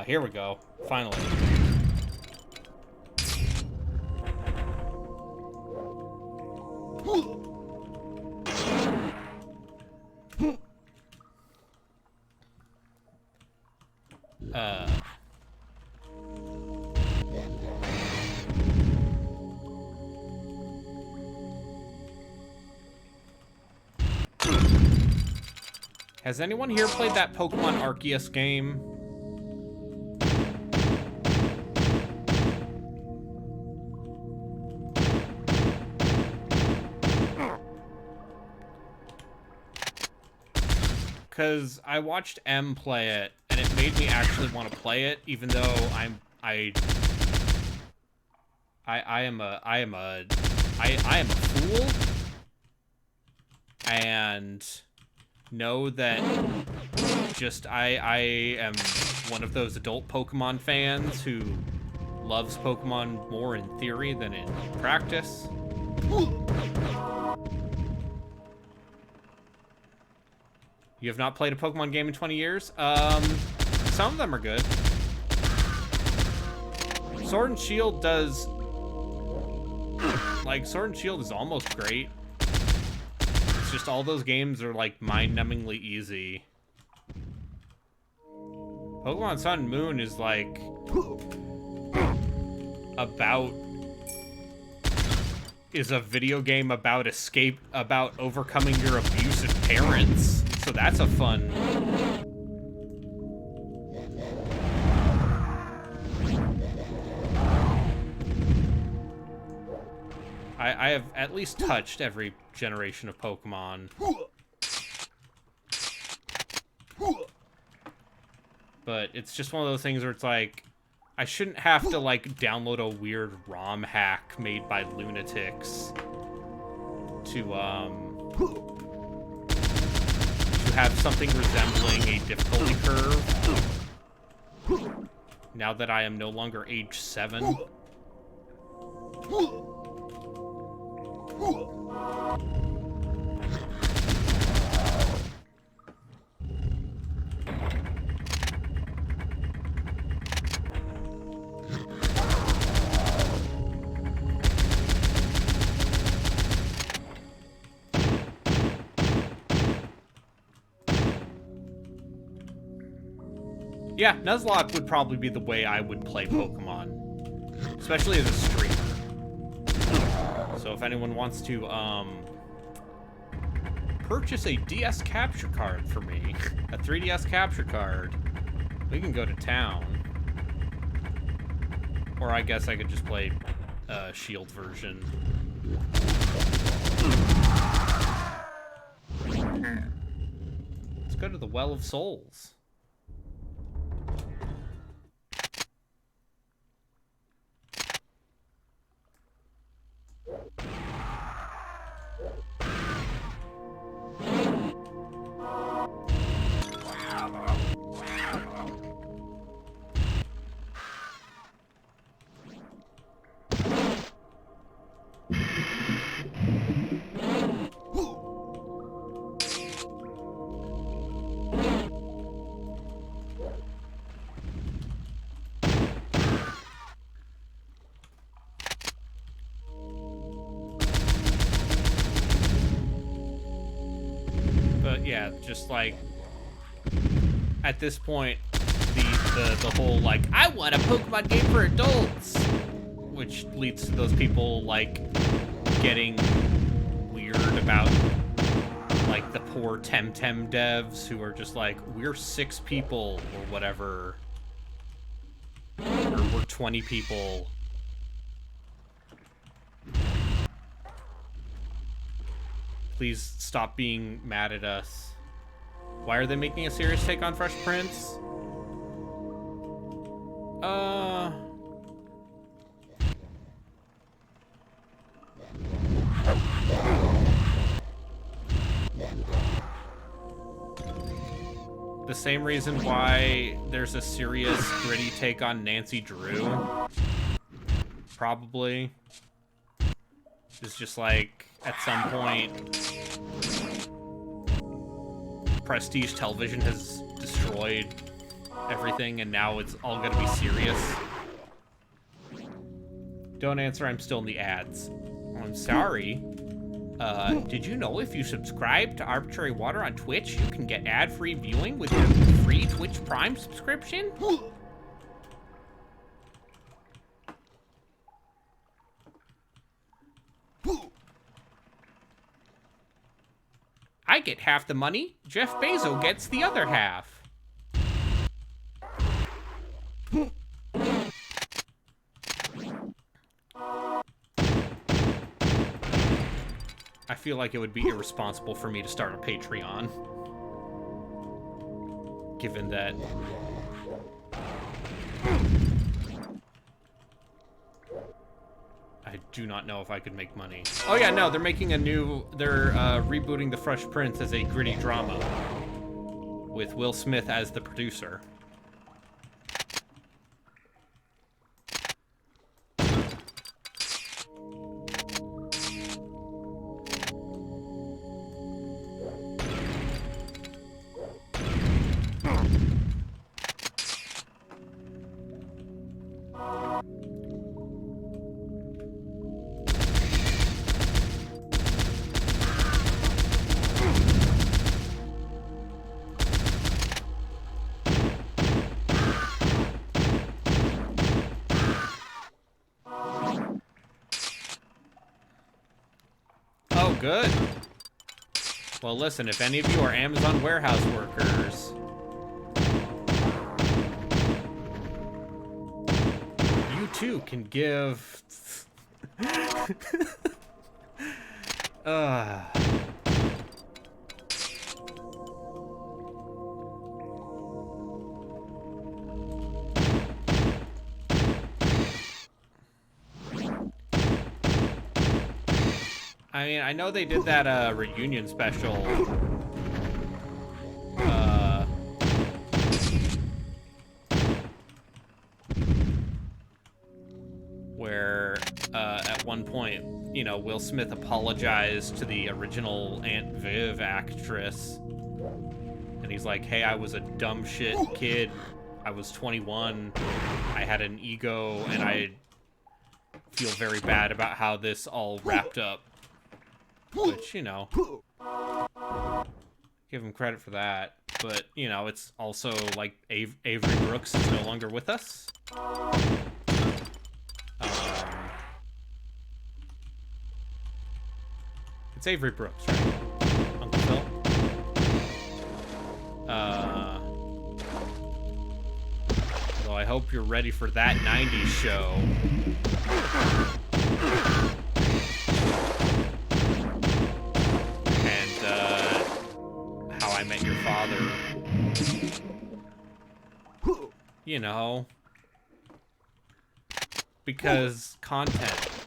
here we go. Finally. Has anyone here played that Pokemon Arceus game? Because I watched M play it, and it made me actually want to play it, even though I am a fool, and know that just I am one of those adult Pokemon fans who loves Pokemon more in theory than in practice. You have not played a Pokemon game in 20 years? Some of them are good. Sword and Shield does... Like, Sword and Shield is almost great. It's just all those games are, like, mind-numbingly easy. Pokemon Sun and Moon is, like... is a video game about about overcoming your abusive parents. So that's a fun... I have at least touched every generation of Pokemon. But it's just one of those things where it's like, I shouldn't have to, like, download a weird ROM hack made by lunatics to have something resembling a difficulty curve. Now that I am no longer age 7. Yeah, Nuzlocke would probably be the way I would play Pokemon, especially as a streamer. So if anyone wants to purchase a DS capture card for me, a 3DS capture card, we can go to town. Or I guess I could just play shield version. Let's go to the Well of Souls. But yeah, just like at this point, the whole like I want a Pokemon game for adults, which leads to those people like getting weird about like the poor Temtem devs who are just like, we're 6 people or whatever, or we're 20 people. Please stop being mad at us. Why are they making a serious take on Fresh Prince? The same reason why there's a serious, gritty take on Nancy Drew. Probably. It's just like, at some point, Prestige Television has destroyed everything, and now it's all gonna be serious. Don't answer, I'm still in the ads. I'm sorry. Did you know if you subscribe to Arbitrary Water on Twitch, you can get ad-free viewing with your free Twitch Prime subscription? I get half the money, Jeff Bezos gets the other half. I feel like it would be irresponsible for me to start a Patreon, given that I do not know if I could make money. Oh yeah, no, they're making a new, they're rebooting The Fresh Prince as a gritty drama with Will Smith as the producer. Good. Well, listen, if any of you are Amazon warehouse workers, you too can give... I mean, I know they did that reunion special where at one point, you know, Will Smith apologized to the original Aunt Viv actress, and he's like, hey, I was a dumb shit kid, I was 21, I had an ego, and I feel very bad about how this all wrapped up. Which, you know, give him credit for that. But, you know, it's also like Avery Brooks is no longer with us. It's Avery Brooks, right? Uncle Phil? Although I hope you're ready for that 90s show. And, How I Met Your Father. You know. Because content.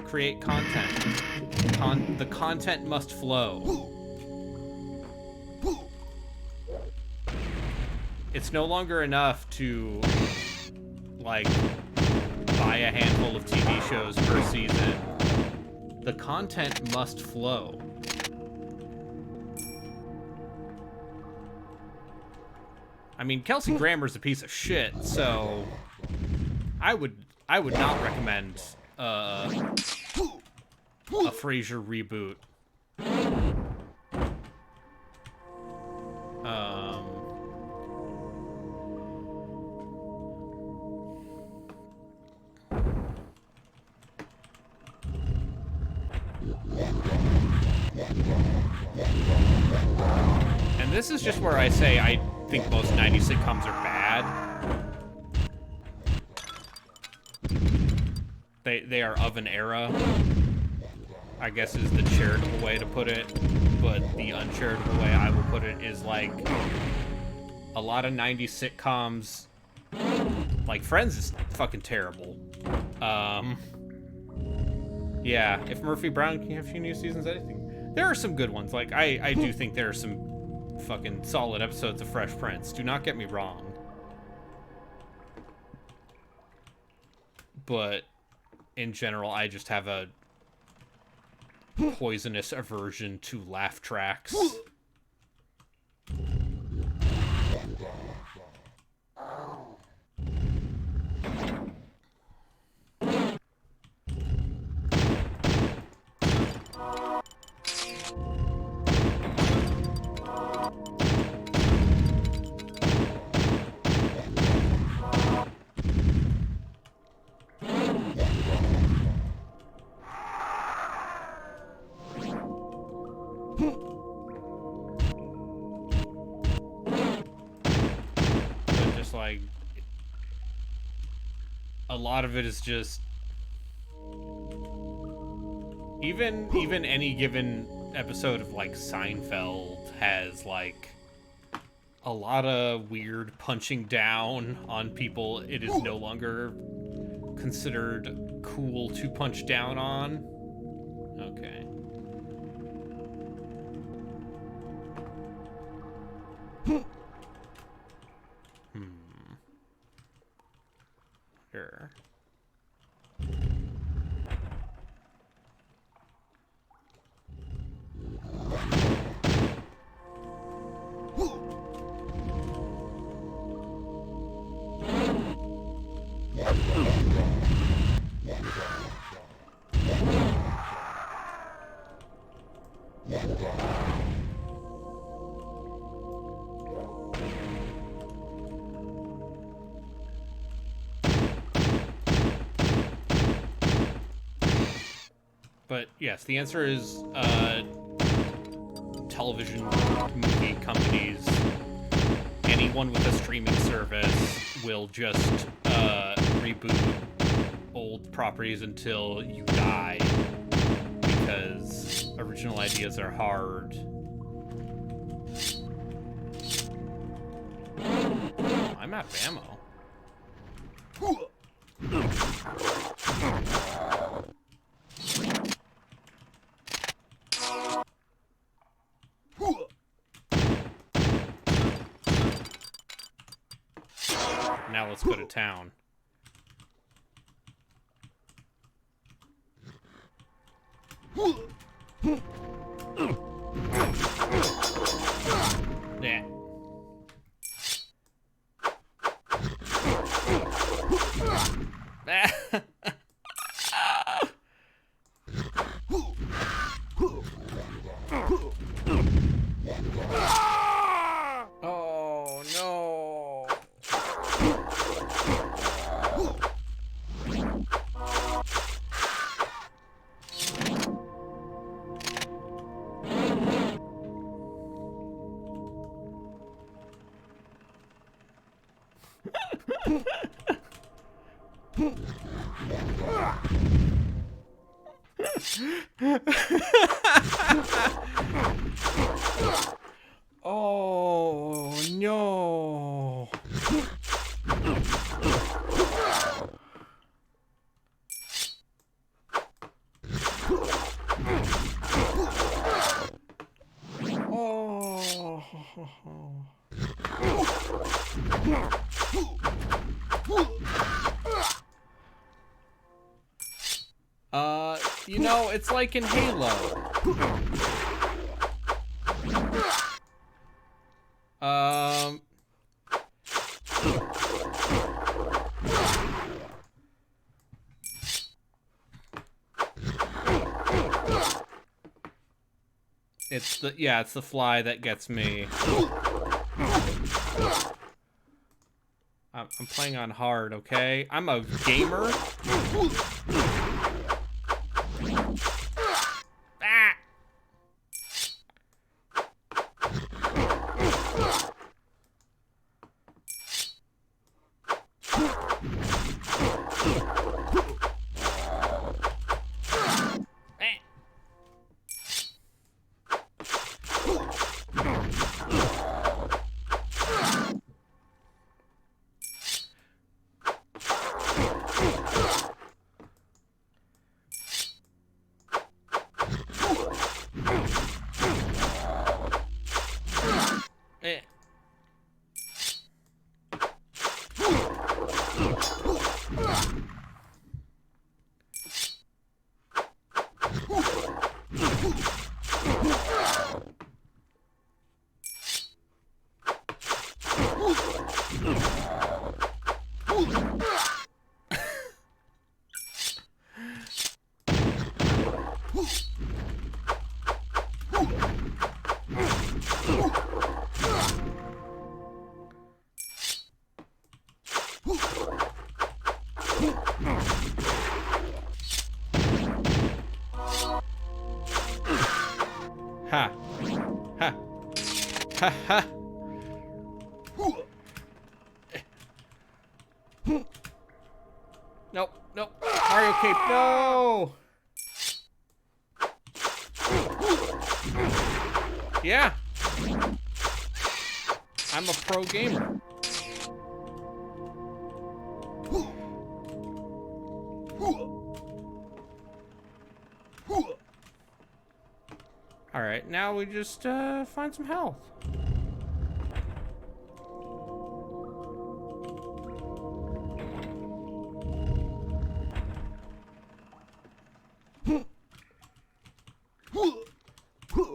Create content. The content must flow. It's no longer enough to, like, buy a handful of TV shows per season. The content must flow. I mean, Kelsey Grammer's a piece of shit, so I would not recommend a Frasier reboot. And this is just where I say I think most 90s sitcoms are bad. They are of an era, I guess is the charitable way to put it. But the uncharitable way I will put it is, like, a lot of 90s sitcoms, like Friends is fucking terrible. Yeah, if Murphy Brown can have a few new seasons, anything. There are some good ones. Like, I do think there are some fucking solid episodes of Fresh Prince. Do not get me wrong. But in general, I just have a poisonous aversion to laugh tracks. Like, a lot of it is just even any given episode of, like, Seinfeld has, like, a lot of weird punching down on people it is no longer considered cool to punch down on. Okay. Sure. But yes, the answer is television movie companies. Anyone with a streaming service will just reboot old properties until you die, because original ideas are hard. I'm out of ammo. Now let's go to town. Yeah. Oh no. Oh no. You know, it's like in Halo. It's the fly that gets me. I'm playing on hard, okay? I'm a gamer. Ah! Ha. Ha. Ha ha. Nope, nope. Mario Cape, no! Yeah. I'm a pro gamer. Alright, now we just find some health.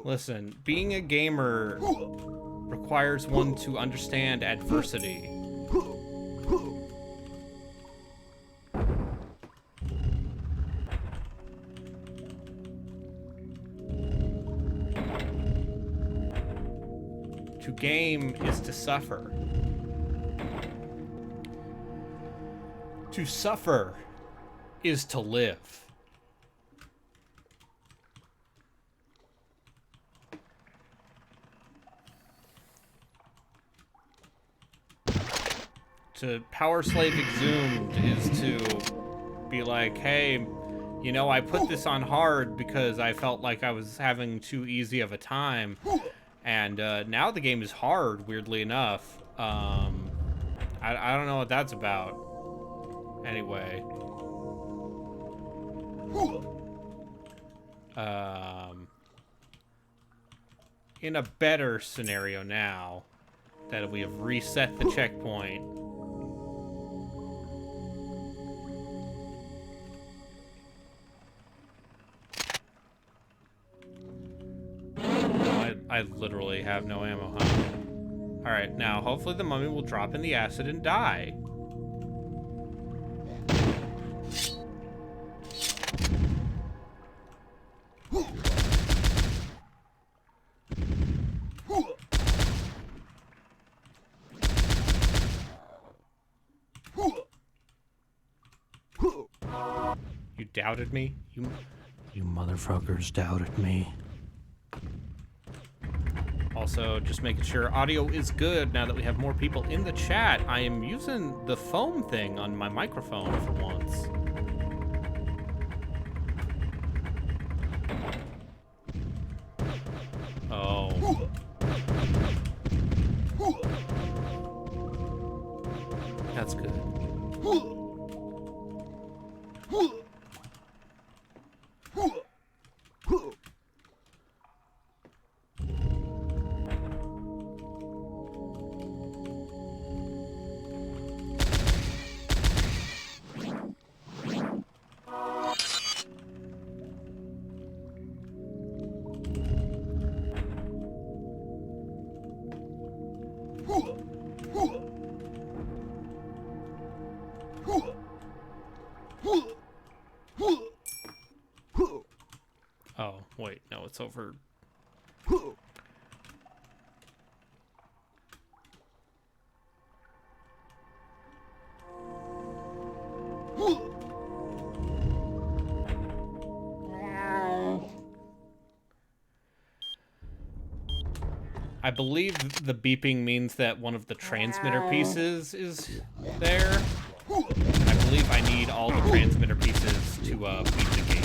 Listen, being a gamer requires one to understand adversity. To game is to suffer. To suffer is to live. To PowerSlave Exhumed is to be like, hey, you know, I put this on hard because I felt like I was having too easy of a time. And now the game is hard, weirdly enough. I don't know what that's about. Anyway. In a better scenario now, that we have reset the checkpoint. I literally have no ammo, huh? Alright, now hopefully the mummy will drop in the acid and die. You doubted me? You motherfuckers doubted me. Also, just making sure audio is good now that we have more people in the chat. I am using the foam thing on my microphone for once. Oh. That's good. Oh, wait, no, it's over. I believe the beeping means that one of the transmitter pieces is there. I believe I need all the transmitter pieces to beat the game.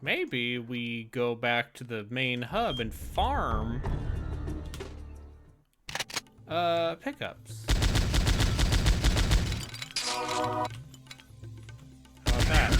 Maybe we go back to the main hub and farm pickups. How about that?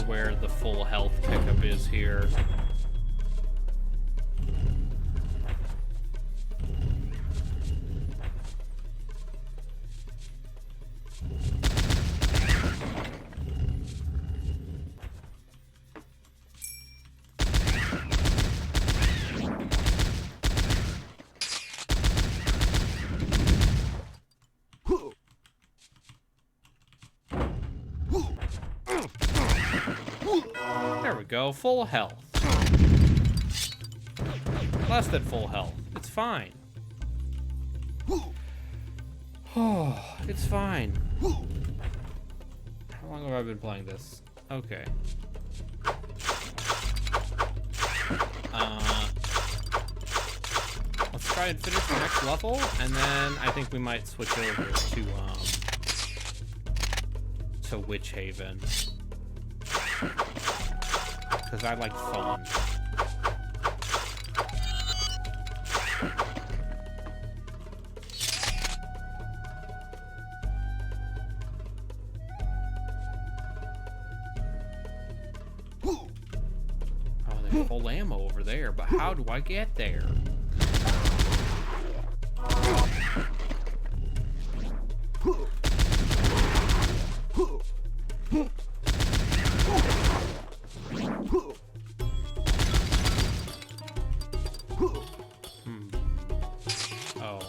Where the full health pickup is here. There we go, full health. Less than full health. It's fine. Oh, it's fine. How long have I been playing this? Okay. Let's try and finish the next level, and then I think we might switch over to Witch Haven. Because I like fun. Full ammo over there, but how do I get there? Oh.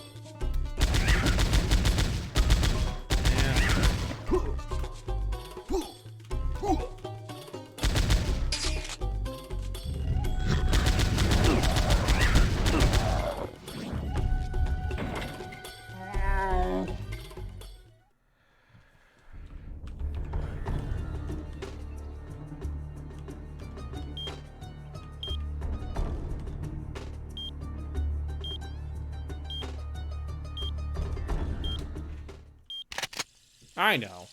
I know.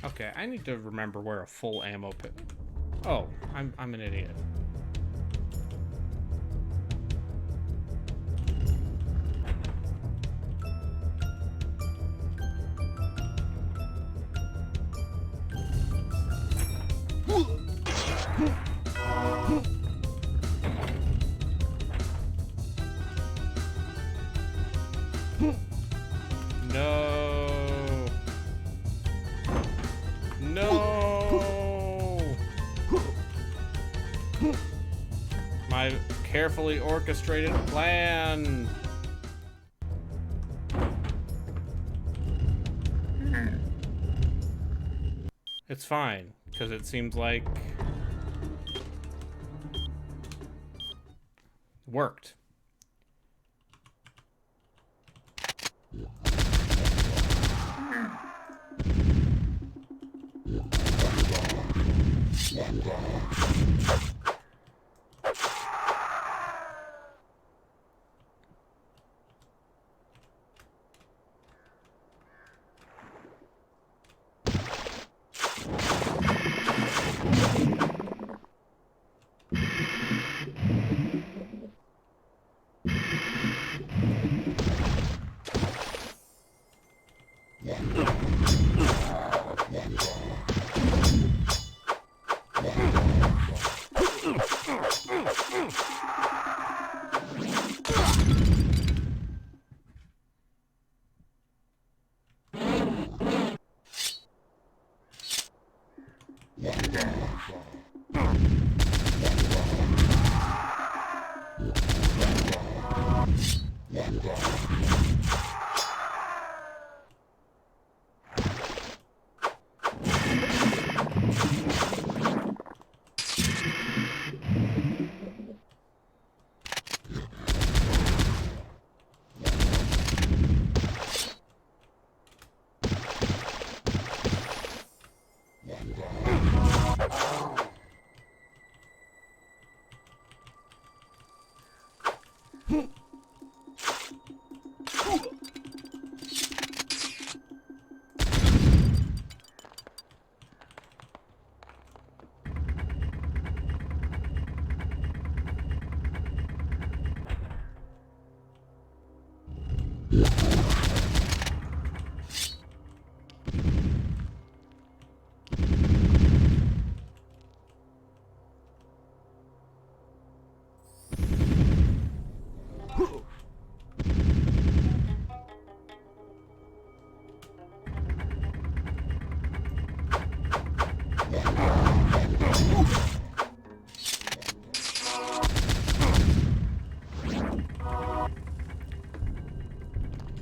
Okay, I need to remember where a full ammo pit. Oh, I'm an idiot. No. No. My carefully orchestrated plan. It's fine, because it seems like worked.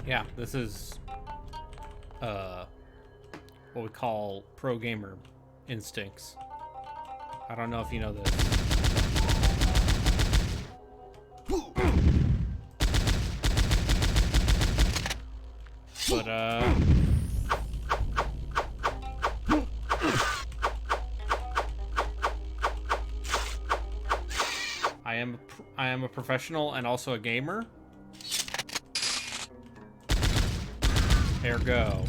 Yeah, this is what we call pro gamer instincts. I don't know if you know this. But I am a professional and also a gamer. Ergo.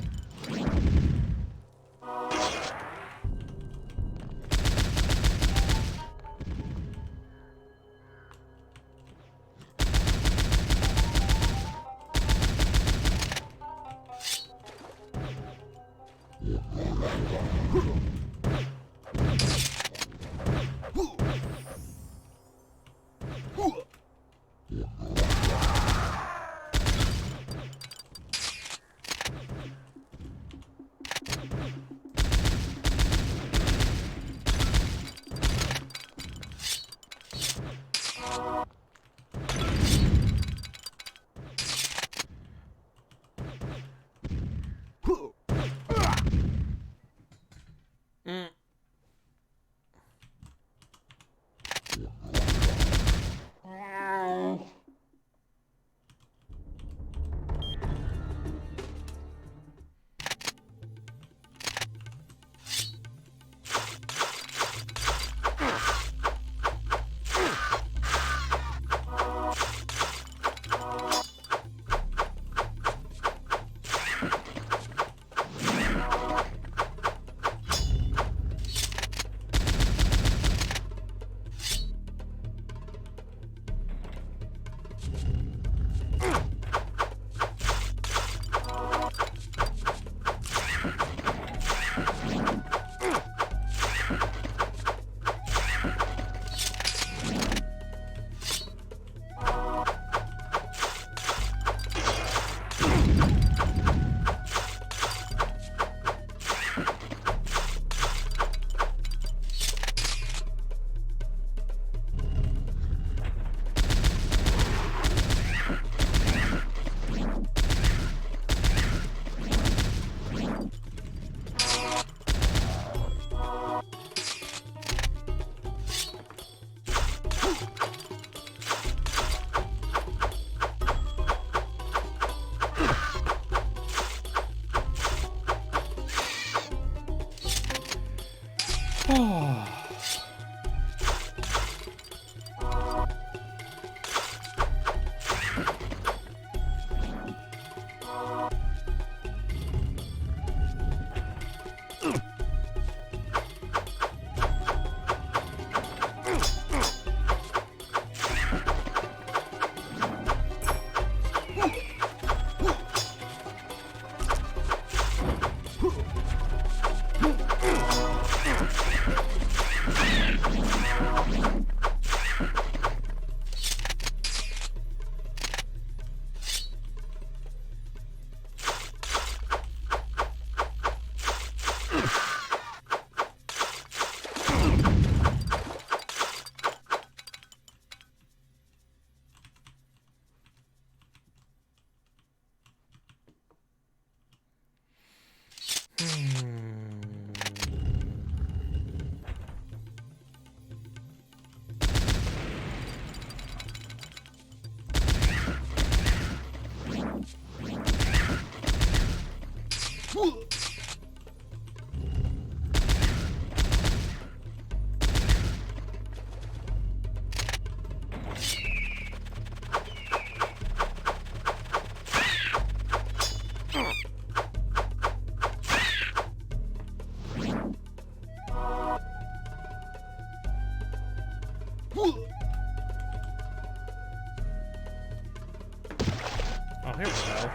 Oh, here we go.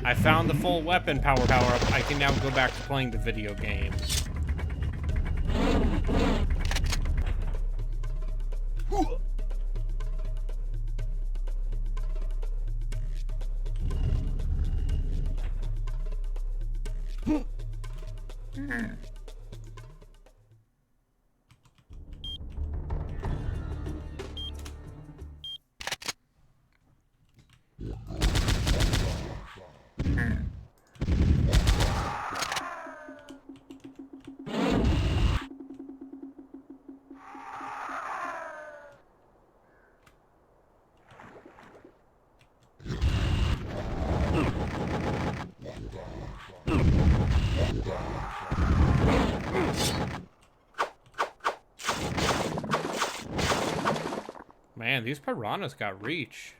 I found the full weapon power-up. I can now go back to playing the video game. Man, these piranhas got reach.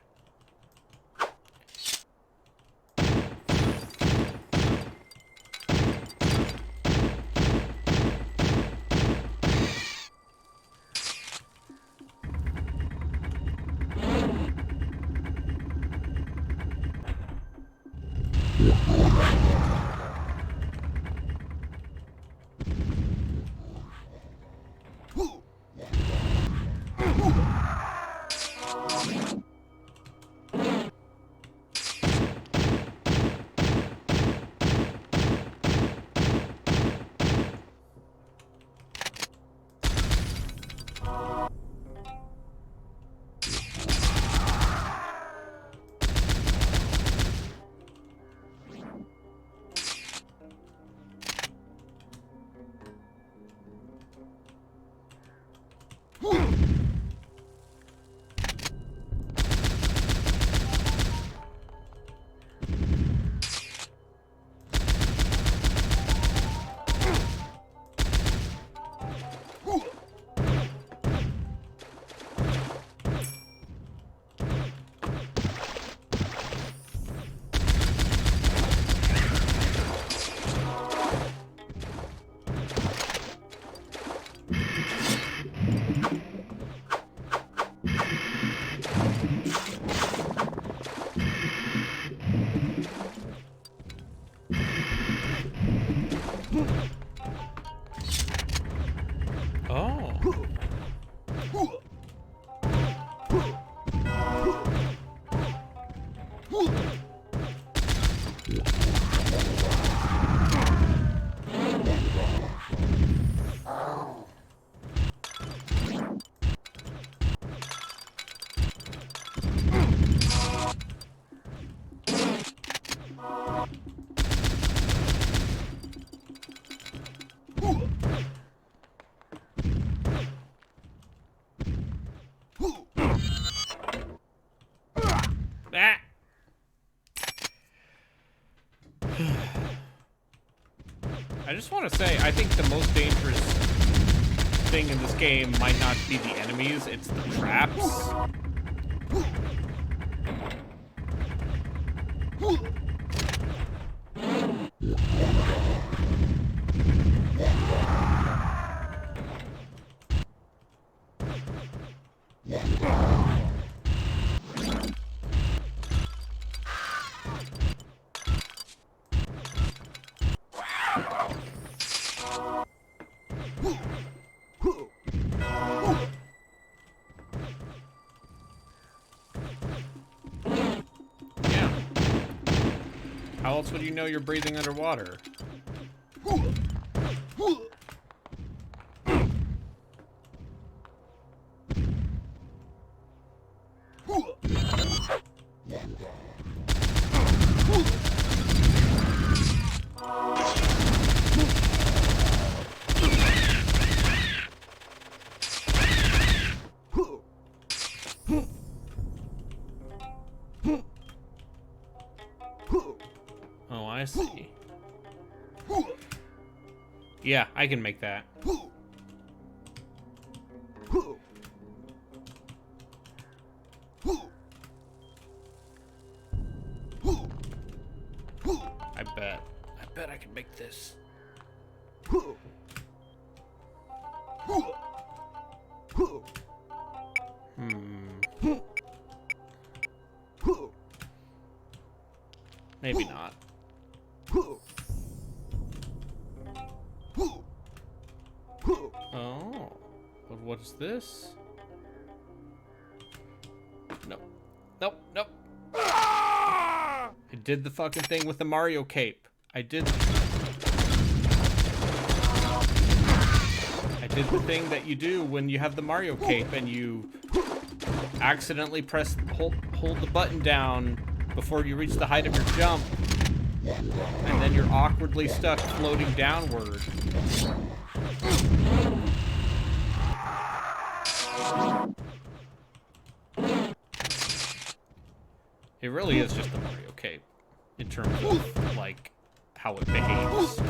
I just want to say, I think the most dangerous thing in this game might not be the enemies, it's the traps. How else would you know you're breathing underwater? Oh, I see. Yeah, I can make that. I bet I can make this. Maybe not. Oh, but what is this? Nope. Nope, nope. I did the fucking thing with the Mario cape. I did the thing that you do when you have the Mario cape and you accidentally hold the button down before you reach the height of your jump, and then you're awkwardly stuck floating downward. It really is just the Mario cape in terms of, like, how it behaves.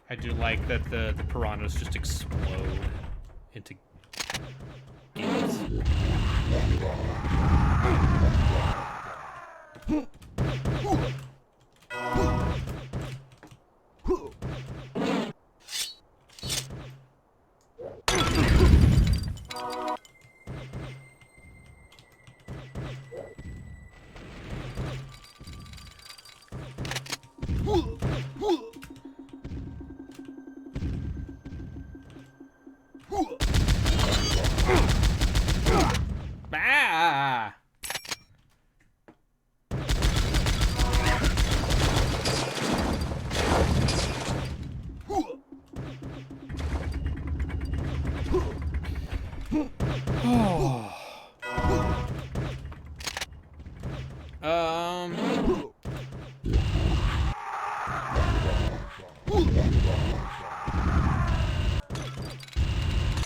I do like that the piranhas just explode into gills. Ah!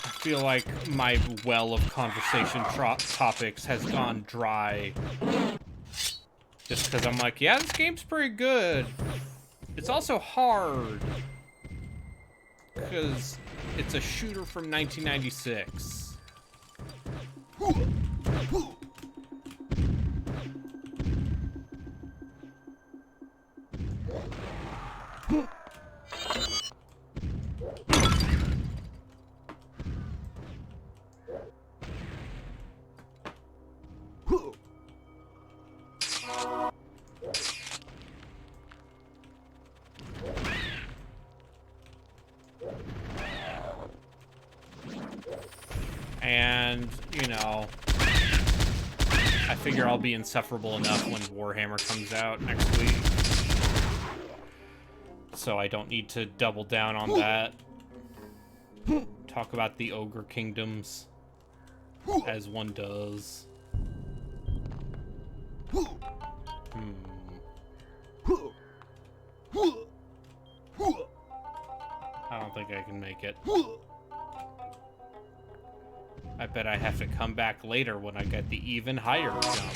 I feel like my well of conversation topics has gone dry. Just because I'm like, yeah, this game's pretty good. It's also hard. Because it's a shooter from 1996. And, you know, I figure I'll be insufferable enough when Warhammer comes out next week. So I don't need to double down on that. Talk about the Ogre Kingdoms, as one does. I don't think I can make it. I bet I have to come back later when I get the even higher jump.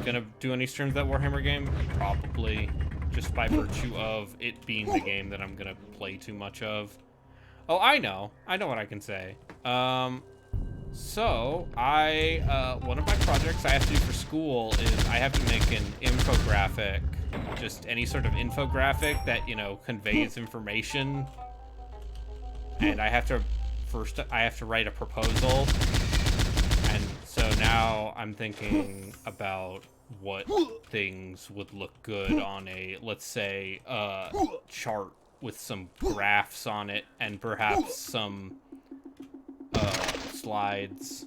Gonna do any streams of that Warhammer game? Probably. Just by virtue of it being the game that I'm gonna play too much of. Oh, I know. I know what I can say. So, one of my projects I have to do for school is I have to make an infographic. Just any sort of infographic that, you know, conveys information. And I have to write a proposal. And so now I'm thinking about what things would look good on a, let's say, chart with some graphs on it and perhaps some slides.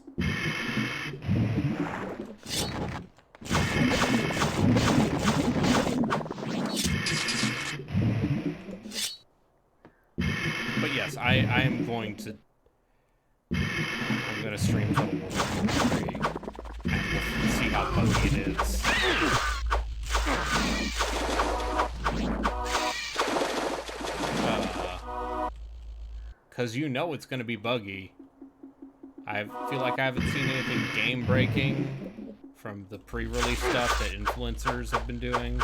But yes, I'm going to stream Total War 3 and we'll see how buggy it is. Because you know it's going to be buggy. I feel like I haven't seen anything game-breaking from the pre-release stuff that influencers have been doing.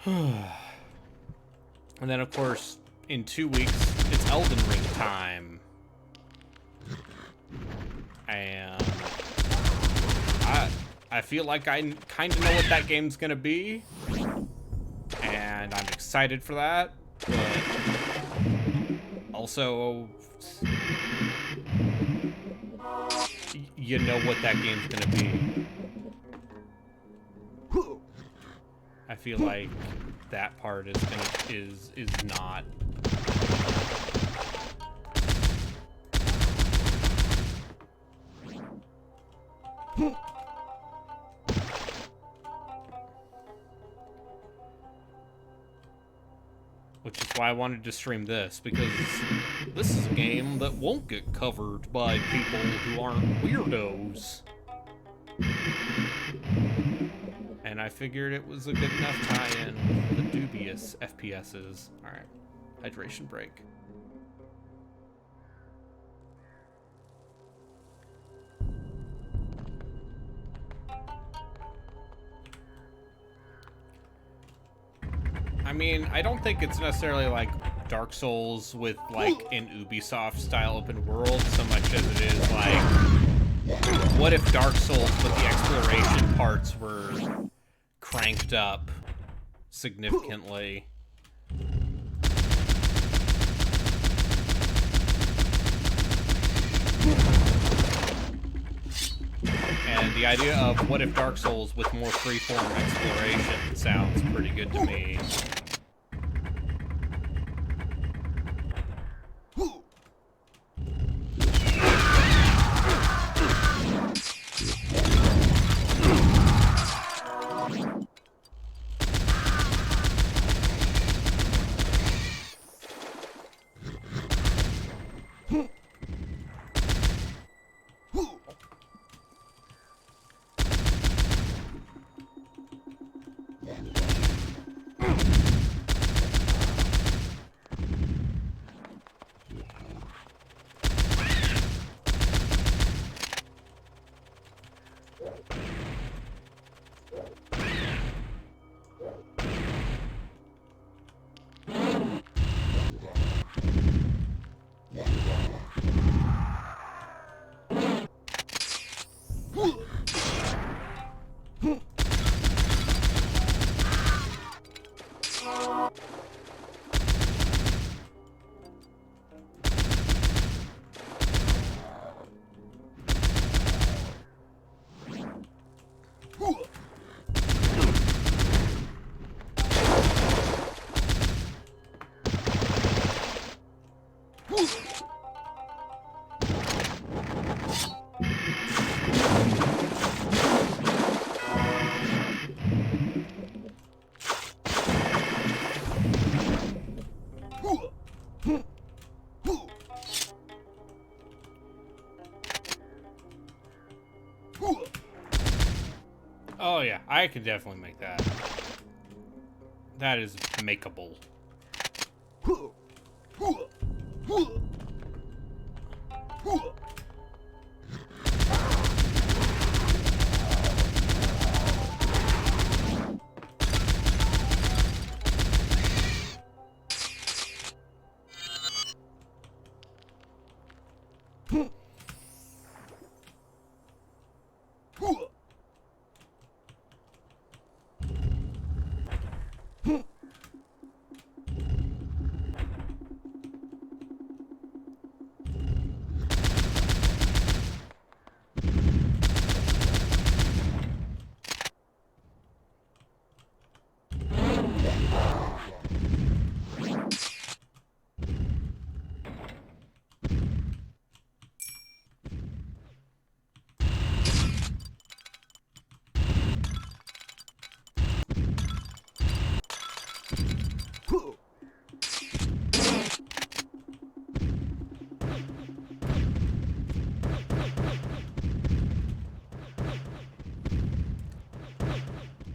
And then, of course, in 2 weeks, it's Elden Ring time. And I feel like I kind of know what that game's gonna be. And I'm excited for that. But also, you know what that game's gonna be. I feel like that part is not. Which is why I wanted to stream this, because this is a game that won't get covered by people who aren't weirdos. And I figured it was a good enough tie-in with the Dubious FPSes. Alright, hydration break. I mean, I don't think it's necessarily like Dark Souls with like an Ubisoft style open world so much as it is like, what if Dark Souls with the exploration parts were cranked up significantly? And the idea of what if Dark Souls with more freeform exploration sounds pretty good to me. Oh yeah, I can definitely make that. That is makeable.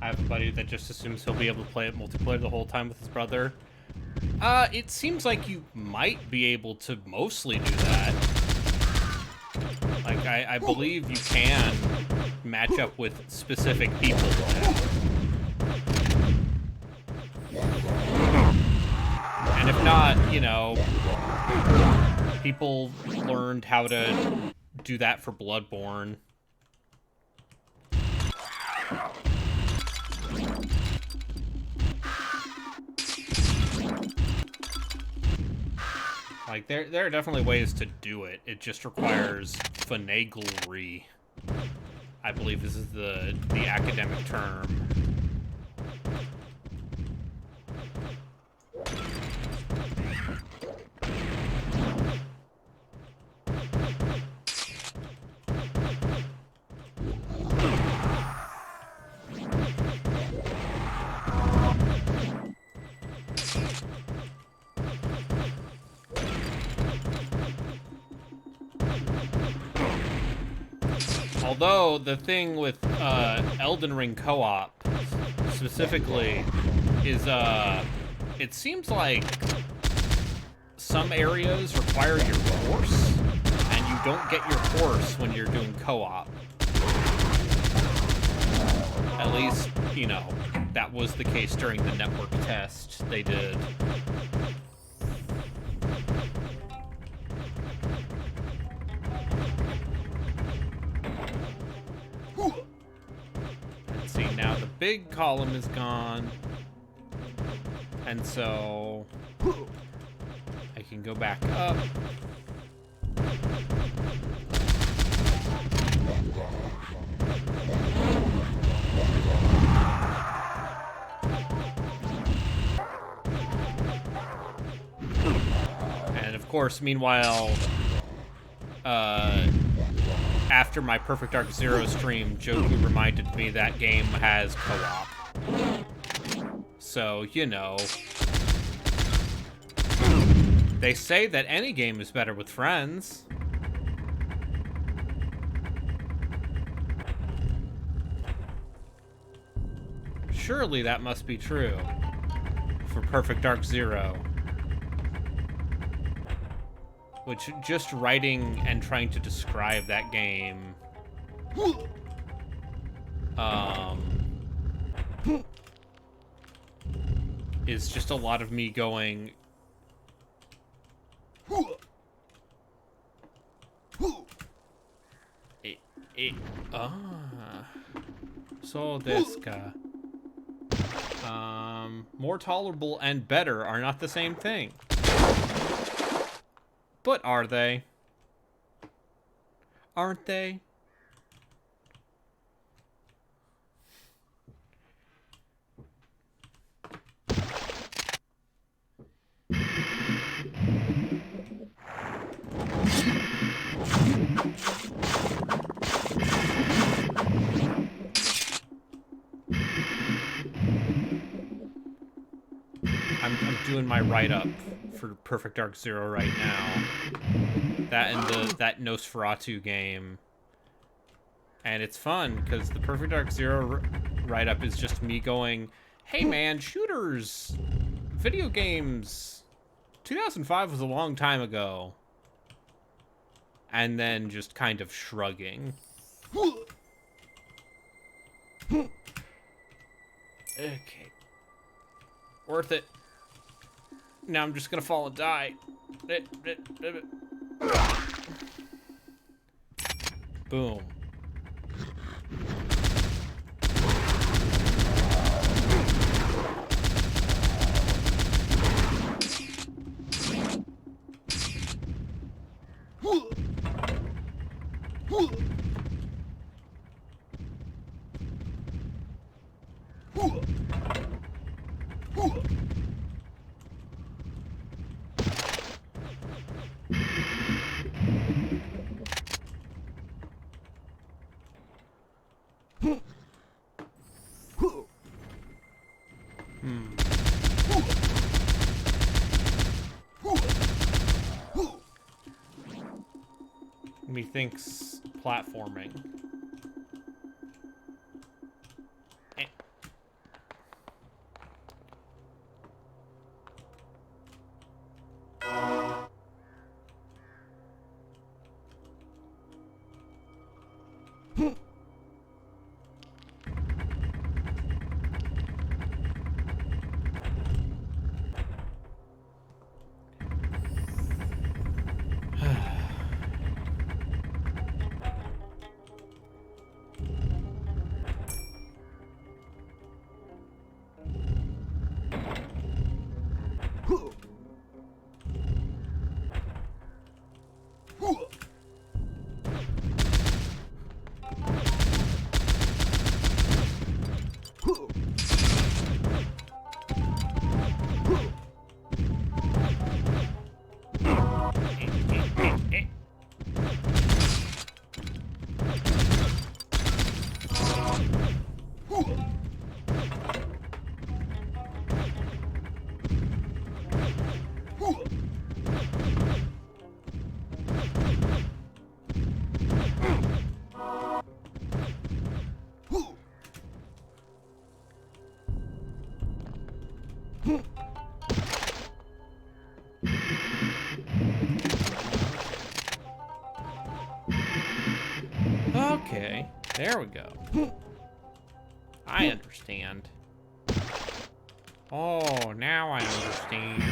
I have a buddy that just assumes he'll be able to play it multiplayer the whole time with his brother. It seems like you might be able to mostly do that. Like, I believe you can match up with specific people now. you know, people learned how to do that for Bloodborne. Like, there are definitely ways to do it. It just requires finaglery. I believe this is the academic term. Although, the thing with Elden Ring co-op, specifically, is it seems like some areas require your horse, and you don't get your horse when you're doing co-op. At least, you know, that was the case during the network test they did. See, now the big column is gone, and so I can go back up. And of course, meanwhile, after my Perfect Dark Zero stream, Joku reminded me that game has co-op. So, you know. They say that any game is better with friends. Surely that must be true for Perfect Dark Zero. Which, just writing and trying to describe that game, is just a lot of me going, so desu ka. More tolerable and better are not the same thing. But are they? Aren't they? I'm doing my write-up for Perfect Dark Zero right now. That and that Nosferatu game. And it's fun, because the Perfect Dark Zero write-up is just me going, hey man, shooters! Video games! 2005 was a long time ago. And then just kind of shrugging. Okay. Worth it. Now I'm just gonna fall and die. Boom. Methinks platforming. Okay, there we go. I understand. Oh, now I understand.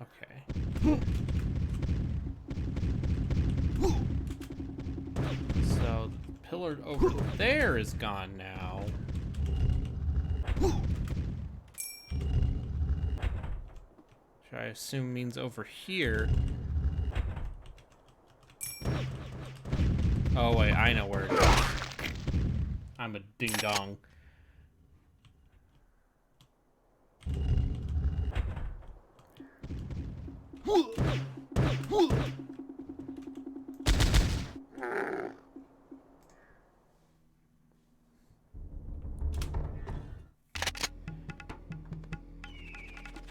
Okay. So the pillar over there is gone now. Which I assume means over here. Oh wait, I know where it is. I'm a ding dong.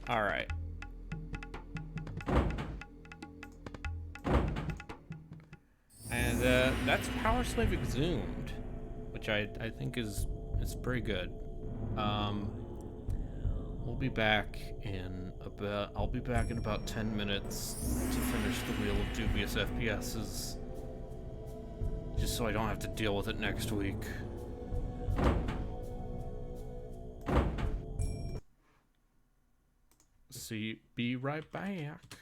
All right. And that's PowerSlave Exhumed, which I think is pretty good. We'll be back in about I'll be back in about 10 minutes to finish the Wheel of Dubious FPSes, just so I don't have to deal with it next week. See, be right back.